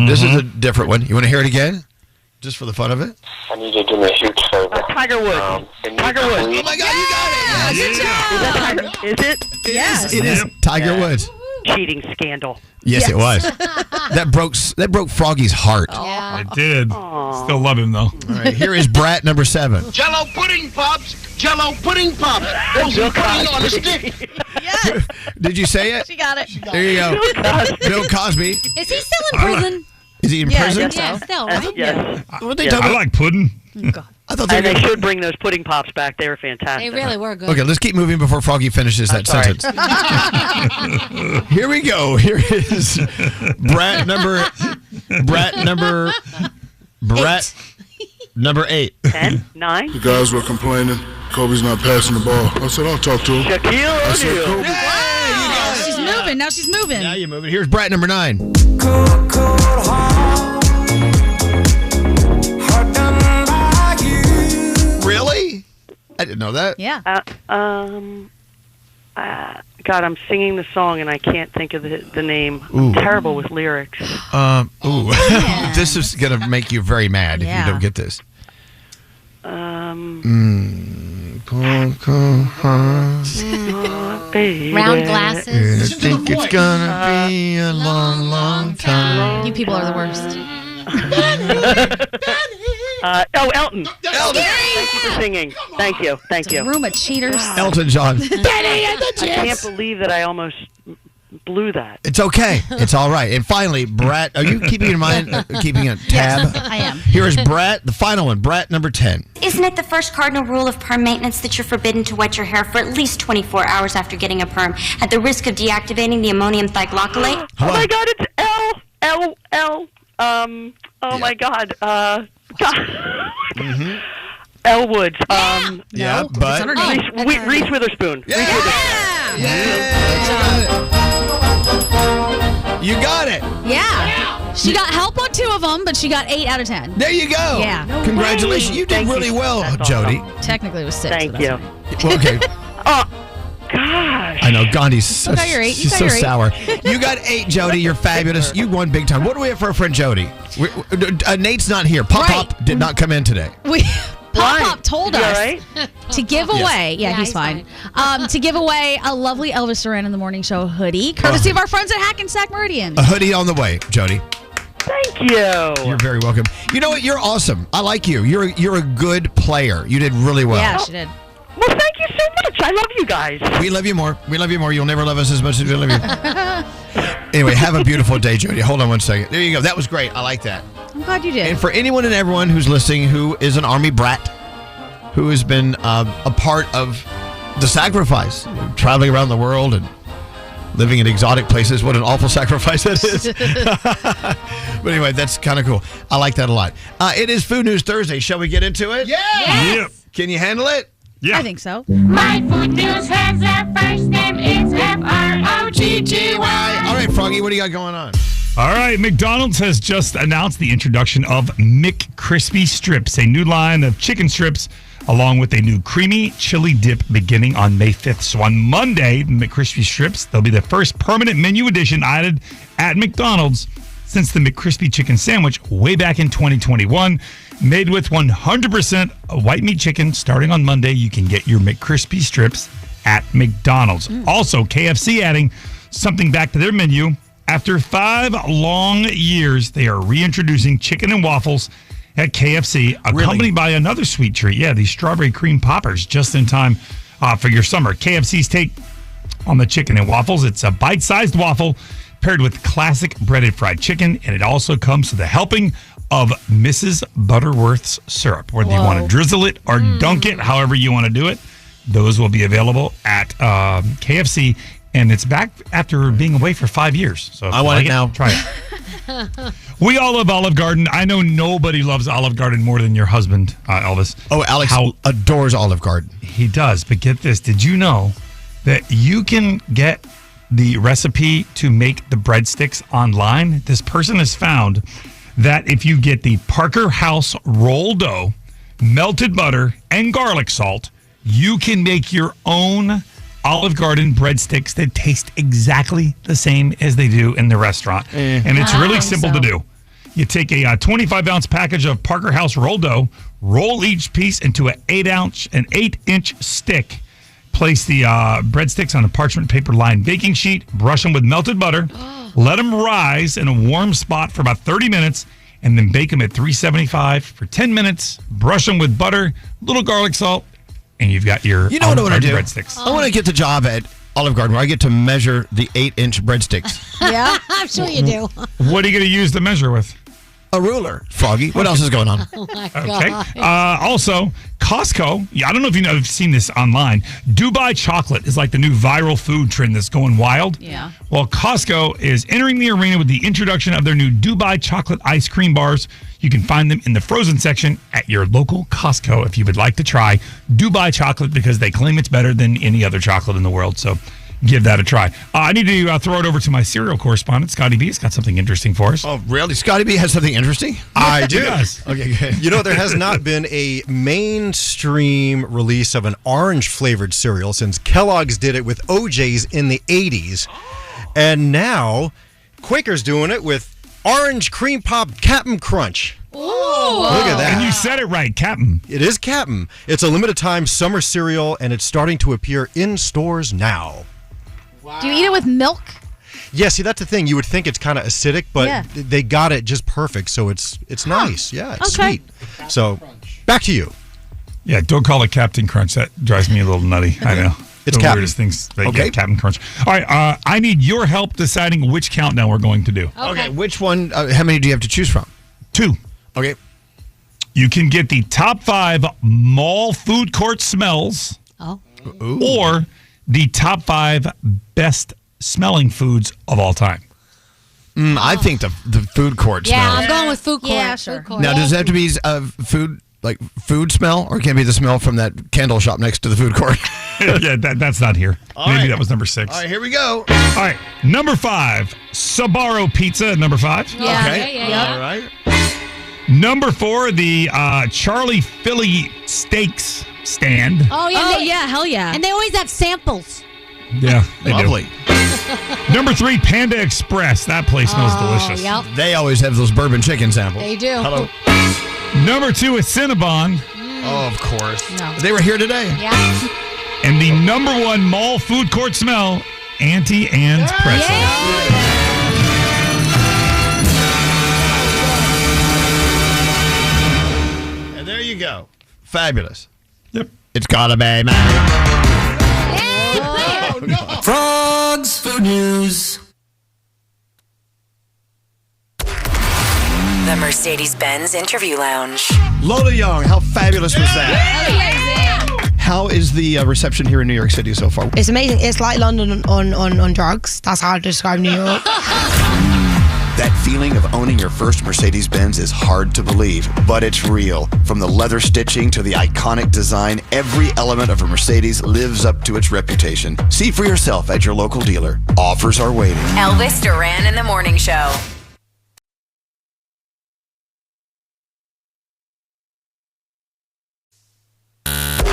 This is a different one. You want to hear it again? Just for the fun of it? I need you to do me a huge favor. Tiger Woods. Tiger Woods. Oh my God, you got it! Yes. Is it? Yes. It is Tiger Woods. Cheating scandal. Yes, it was. That broke Froggy's heart. I did. Still love him, though. All right, here is Brat number 7. Jello pudding pops. Jello pudding pops. Those are pudding on a stick. Yes. Did you say it? She got it. There you go. Bill Cosby. Is he still in prison? Is he in prison? Yeah, still, right? Yes. What they Yeah. talking I about? like pudding. I thought And they they were should bring those pudding pops back. They were fantastic. They really were good. Okay, let's keep moving before Froggy finishes that sorry. sentence. Here we go. Here is Brat number 8. 10, 9. The guys were complaining Kobe's not passing the ball. I said, I'll talk to him. Shaquille I said, O'Neal. Kobe. She's moving. Now she's moving. Now you're moving. Here's Brat number 9. Really? I didn't know that. Yeah. God, I'm singing the song and I can't think of the name. Ooh. I'm terrible with lyrics. This is going to make you very mad if you don't get this. Baby. Round glasses. I think it's going to be a long, long time. You people are the worst. Elton. Thank you for singing. Thank you. Thank you. Room of cheaters. Elton John. I can't believe that I almost blew that. It's okay. It's all right. And finally, Brat, are you keeping in mind, keeping a tab? Yes, I am. Here is Brat, the final one. Brat number 10. Isn't it the first cardinal rule of perm maintenance that you're forbidden to wet your hair for at least 24 hours after getting a perm, at the risk of deactivating the ammonium thioglycolate? Oh my God, it's L. My God. Elwood's. Yeah, no, but Reese Witherspoon. You got it. Yeah. She got help on 2 of them, but she got 8 out of 10. There you go. Yeah. No Congratulations. way. You did Thank really you. well, That's Jody. awesome. Technically, it was 6. Thank you. Well, okay. Gosh. I know Gandhi's so, got your 8. she's so sour. You got 8, Jody. You're fabulous. You won big time. What do we have for our friend Jody? Nate's not here. Pop did not come in today. Pop told You all us right? to give away. Yeah, he's fine. To give away a lovely Elvis Duran in the Morning Show hoodie, courtesy of our friends at Hackensack Meridian. A hoodie on the way, Jody. Thank you. You're very welcome. You know what? You're awesome. I like you. You're a good player. You did really well. Yeah, she did. Well, thank you so much. I love you guys. We love you more. We love you more. You'll never love us as much as we love you. Anyway, have a beautiful day, Jody. Hold on one second. There you go. That was great. I like that. I'm glad you did. And for anyone and everyone who's listening who is an Army brat, who has been a part of the sacrifice, traveling around the world and living in exotic places, what an awful sacrifice that is. But anyway, that's kind of cool. I like that a lot. It is Food News Thursday. Shall we get into it? Yeah. Yes. Yep. Can you handle it? Yeah. I think so. My Food News has a first name. It's F-R-O-G-G-Y. All right, Froggy, what do you got going on? All right, McDonald's has just announced the introduction of McCrispy Strips, a new line of chicken strips, along with a new creamy chili dip beginning on May 5th. So on Monday, the McCrispy Strips, they'll be the first permanent menu addition added at McDonald's since the McCrispy chicken sandwich way back in 2021. Made with 100% white meat chicken, starting on Monday, you can get your McCrispy Strips at McDonald's. Also, KFC adding something back to their menu. After 5 long years, they are reintroducing chicken and waffles at KFC, accompanied by another sweet treat. Yeah, these strawberry cream poppers, just in time for your summer. KFC's take on the chicken and waffles. It's a bite-sized waffle paired with classic breaded fried chicken, and it also comes with a helping of Mrs. Butterworth's syrup, whether you want to drizzle it or dunk it, however you want to do it. Those will be available at KFC, and it's back after being away for 5 years. So if I you want like it now. Try it. We all love Olive Garden. I know nobody loves Olive Garden more than your husband, Elvis. Oh, Alex adores Olive Garden. He does, but get this. Did you know that you can get the recipe to make the breadsticks online? This person has found that if you get the Parker House roll dough, melted butter, and garlic salt, you can make your own Olive Garden breadsticks that taste exactly the same as they do in the restaurant. And it's really simple to do. You take a 25-ounce package of Parker House roll dough, roll each piece into an 8-inch stick. Place the breadsticks on a parchment paper lined baking sheet, brush them with melted butter, let them rise in a warm spot for about 30 minutes, and then bake them at 375 for 10 minutes. Brush them with butter, little garlic salt, and you've got your You know what I want to do? breadsticks. I want to get the job at Olive Garden where I get to measure the 8-inch breadsticks. Yeah, I'm sure you do. What are you going to use to measure with? A ruler, Froggy. What else is going on? Oh my Okay. God. Also, Costco. Yeah, I don't know if you've seen this online. Dubai chocolate is like the new viral food trend that's going wild. Yeah. Well, Costco is entering the arena with the introduction of their new Dubai chocolate ice cream bars. You can find them in the frozen section at your local Costco if you would like to try Dubai chocolate, because they claim it's better than any other chocolate in the world. So give that a try. I need to throw it over to my cereal correspondent, Scotty B. He's got something interesting for us. Oh, really? Scotty B has something interesting? I do. Okay, good. You know, there has not been a mainstream release of an orange-flavored cereal since Kellogg's did it with OJ's in the 80s. And now, Quaker's doing it with Orange Cream Pop Cap'n Crunch. Ooh. Look at that. And you said it right, Cap'n. It is Cap'n. It's a limited-time summer cereal, and it's starting to appear in stores now. Wow. Do you eat it with milk? Yeah, see, that's the thing. You would think it's kind of acidic, but Yeah. they got it just perfect, so it's nice. Yeah, it's Okay. sweet. So, back to you. Yeah, don't call it Captain Crunch. That drives me a little nutty. I know. It's the Captain. weirdest things. Okay. Captain Crunch. All right. I need your help deciding which countdown we're going to do. Okay. Which one? How many do you have to choose from? 2. Okay. You can get the top 5 mall food court smells. Oh. Ooh. Or the top 5 best smelling foods of all time. I think the food court Yeah, smells. I'm going with food court. Yeah, sure. Food court. Now, does it have to be food smell, or can it be the smell from that candle shop next to the food court? Yeah, that's not here. Maybe that was number 6. All right, here we go. All right, number 5, Sbarro Pizza at number 5. Yeah, Okay. yeah. All right. Number 4, the Charlie Philly Steaks stand. Oh, yeah. Oh, yeah, hell yeah. And they always have samples. Yeah, they Lovely. do. Number 3, Panda Express. That place smells delicious. Yep. They always have those bourbon chicken samples. They do. Hello. Number 2 is Cinnabon. Oh, of course. No. They were here today. Yeah. And the number 1 mall food court smell, Auntie Anne's Pretzel. And there you go. Fabulous. Yep. It's gotta be, man. Oh, no. Frogs Food News. The Mercedes-Benz Interview Lounge. Lola Young, how fabulous was that? Amazing. How is the reception here in New York City so far? It's amazing. It's like London on drugs. That's how I describe New York. That feeling of owning your first Mercedes-Benz is hard to believe, but it's real. From the leather stitching to the iconic design, every element of a Mercedes lives up to its reputation. See for yourself at your local dealer. Offers are waiting. Elvis Duran in the Morning Show.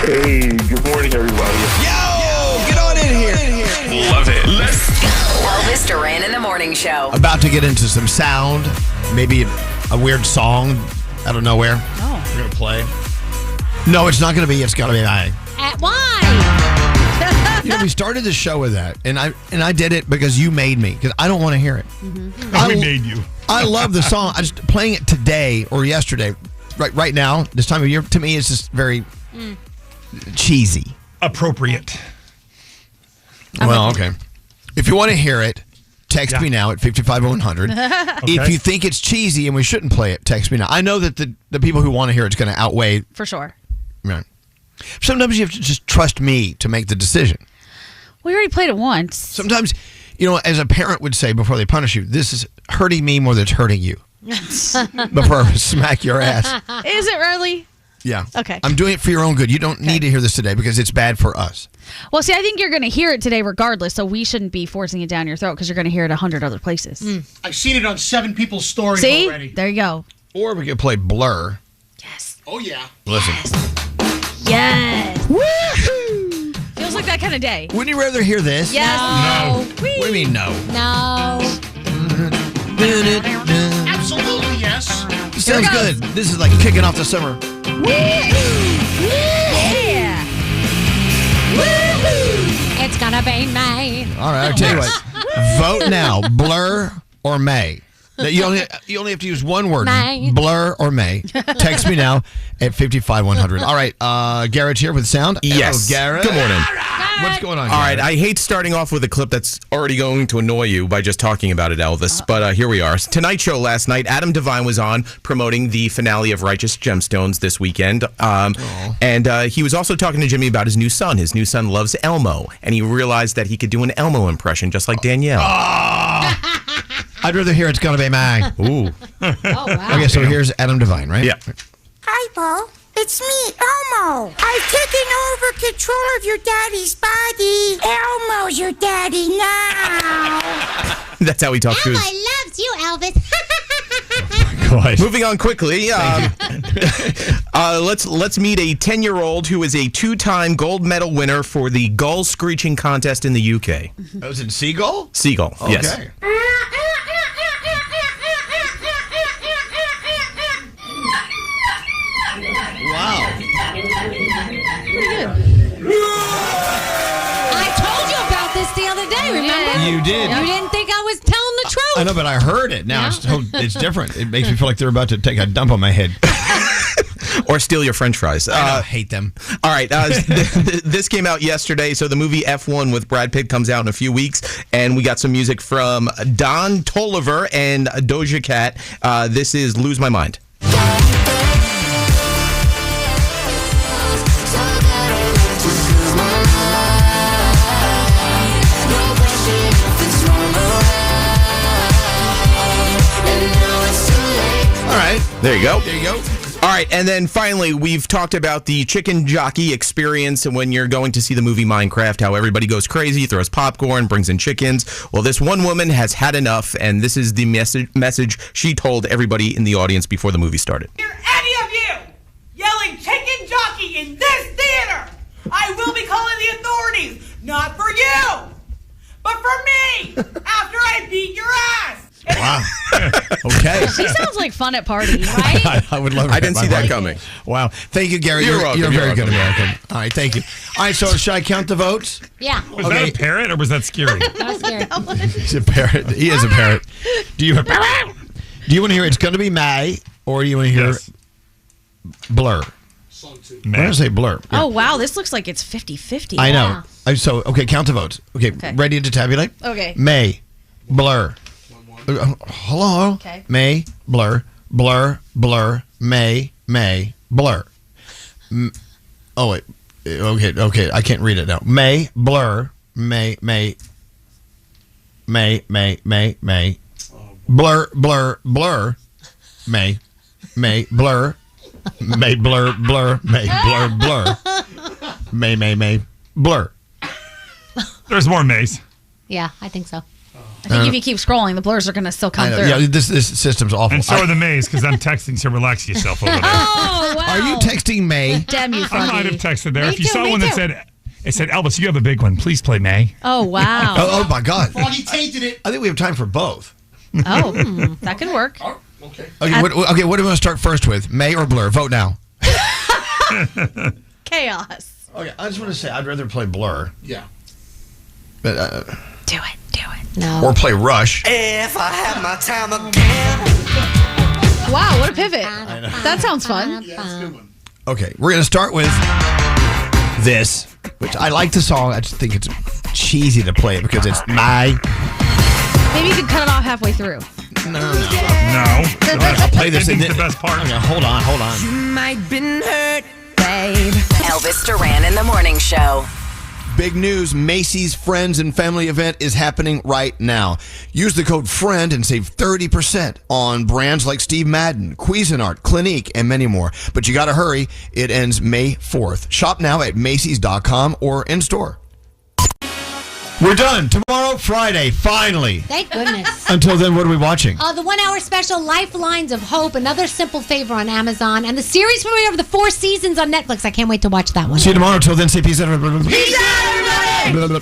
Hey, good morning, everybody. Yo, get on in here. Love it. Let's go. Elvis Duran in the Morning Show. About to get into some sound, maybe a weird song out of nowhere. Oh. We're going to play. No, it's not going to be. It's got to be I. Why? You know, we started the show with that, and I did it because you made me, because I don't want to hear it. Mm-hmm. We made you. I love the song. I just playing it today or yesterday, right now, this time of year, to me, it's just very cheesy. Appropriate. Well, okay. If you want to hear it, text me now at 55100. If you think it's cheesy and we shouldn't play it, text me now. I know that the people who want to hear it's going to outweigh. For sure. Right. Sometimes you have to just trust me to make the decision. We already played it once. Sometimes, you know, as a parent would say before they punish you, this is hurting me more than it's hurting you. Before I smack your ass. Is it really? Yeah. Okay. I'm doing it for your own good. You don't need to hear this today because it's bad for us. Well, see, I think you're going to hear it today regardless, so we shouldn't be forcing it down your throat because you're going to hear it 100 other places. I've seen it on 7 people's stories See? already. There you go. Or we could play Blur. Yes. Oh, yeah. Listen. Yes. Woohoo! Feels like that kind of day. Wouldn't you rather hear this? Yes. No. What do you mean no? No. Absolutely, yes. Sounds good. This is like kicking off the summer. Yeah. It's gonna be May. All right, I'll tell you what. Vote now. Blur or May. You only have to use one word. May. Blur or May. Text me now at 55100. All right, Garrett's here with sound. Yes. Hello, Garrett. Good morning. What's going on, All Garrett? right, I hate starting off with a clip that's already going to annoy you by just talking about it, Elvis, but here we are. Tonight Show last night, Adam Devine was on promoting the finale of Righteous Gemstones this weekend, and he was also talking to Jimmy about his new son. His new son loves Elmo, and he realized that he could do an Elmo impression just like Danielle. I'd rather hear It's Gonna Be May. Ooh. Oh, wow. Okay, so here's Adam Devine, right? Yeah. Hi, Bo. It's me, Elmo. I've taken over control of your daddy's body. Elmo's your daddy now. That's how he talks to his... Elmo loves you, Elvis. Moving on quickly, let's meet a 10-year-old who is a 2-time gold medal winner for the gull screeching contest in the UK. That was in Seagull? Seagull, yes. Okay. Wow. I told you about this the other day, remember? You did. You didn't think I was telling the truth. I know, but I heard it. Now it's different. It makes me feel like they're about to take a dump on my head. Or steal your French fries. I hate them. All right. This came out yesterday. So the movie F1 with Brad Pitt comes out in a few weeks. And we got some music from Don Toliver and Doja Cat. This is Lose My Mind. All right. There you go. There you go. All right, and then finally, we've talked about the chicken jockey experience when you're going to see the movie Minecraft, how everybody goes crazy, throws popcorn, brings in chickens. Well, this one woman has had enough, and this is the message she told everybody in the audience before the movie started. Any of you yelling chicken jockey in this theater, I will be calling the authorities, not for you, but for me, after I beat your ass. Wow. Okay. She sounds like fun at parties, right? I would love. I didn't see that coming. Wow. Thank you, Gary. You're welcome. You're a very You're good welcome. American. All right. Thank you. All right. So should I count the votes? Yeah. Was that a parrot or was that scary? That was scary. He's a parrot. He is a parrot. Do you want to hear It's Gonna Be May, or do you want to hear Blur? I'm going to say Blur. Yeah. Oh, wow. This looks like it's 50-50. I know. So, okay, count the votes. Okay, ready to tabulate? Okay. May, Blur. Hello. Okay. May, Blur, Blur, Blur, May, Blur. Oh, wait. Okay. I can't read it now. May, Blur, May. Blur, Blur, Blur, May, Blur, May, Blur, Blur, May, Blur, Blur, May, Blur. There's more Mays. Yeah, I think so. I think if you keep scrolling, the blurs are going to still come through. Yeah, this system's awful. And so are the Mays, because I'm texting, so relax yourself over there. Oh, wow. Are you texting May? Damn you, I Froggy. might have texted there. Me If you too, saw me one too. that said, Elvis, you have a big one. Please play May. Oh, wow. Oh my God. Froggy tainted it. I think we have time for both. Oh, that could work. Okay. Okay, what do we want to start first with? May or Blur? Vote now. Chaos. Okay, I just want to say I'd rather play Blur. Yeah. But, Do it. No. or play Rush. If I had my time again. Wow, what a pivot. That sounds fun. Yeah, that's a good one. Okay, we're going to start with this, which I like the song. I just think it's cheesy to play it because it's my. Maybe you could cut it off halfway through. No. I'll play this in the best part. Okay, hold on. You might been hurt, babe. Elvis Duran in the Morning Show. Big news, Macy's Friends and Family event is happening right now. Use the code FRIEND and save 30% on brands like Steve Madden, Cuisinart, Clinique, and many more. But you got to hurry. It ends May 4th. Shop now at Macy's.com or in-store. We're done. Tomorrow, Friday, finally. Thank goodness. Until then, what are we watching? The 1 hour special Lifelines of Hope, Another Simple Favor on Amazon, and the series premiere of the 4 seasons on Netflix. I can't wait to watch that one. See you tomorrow. Till then, say peace out. Peace out, everybody!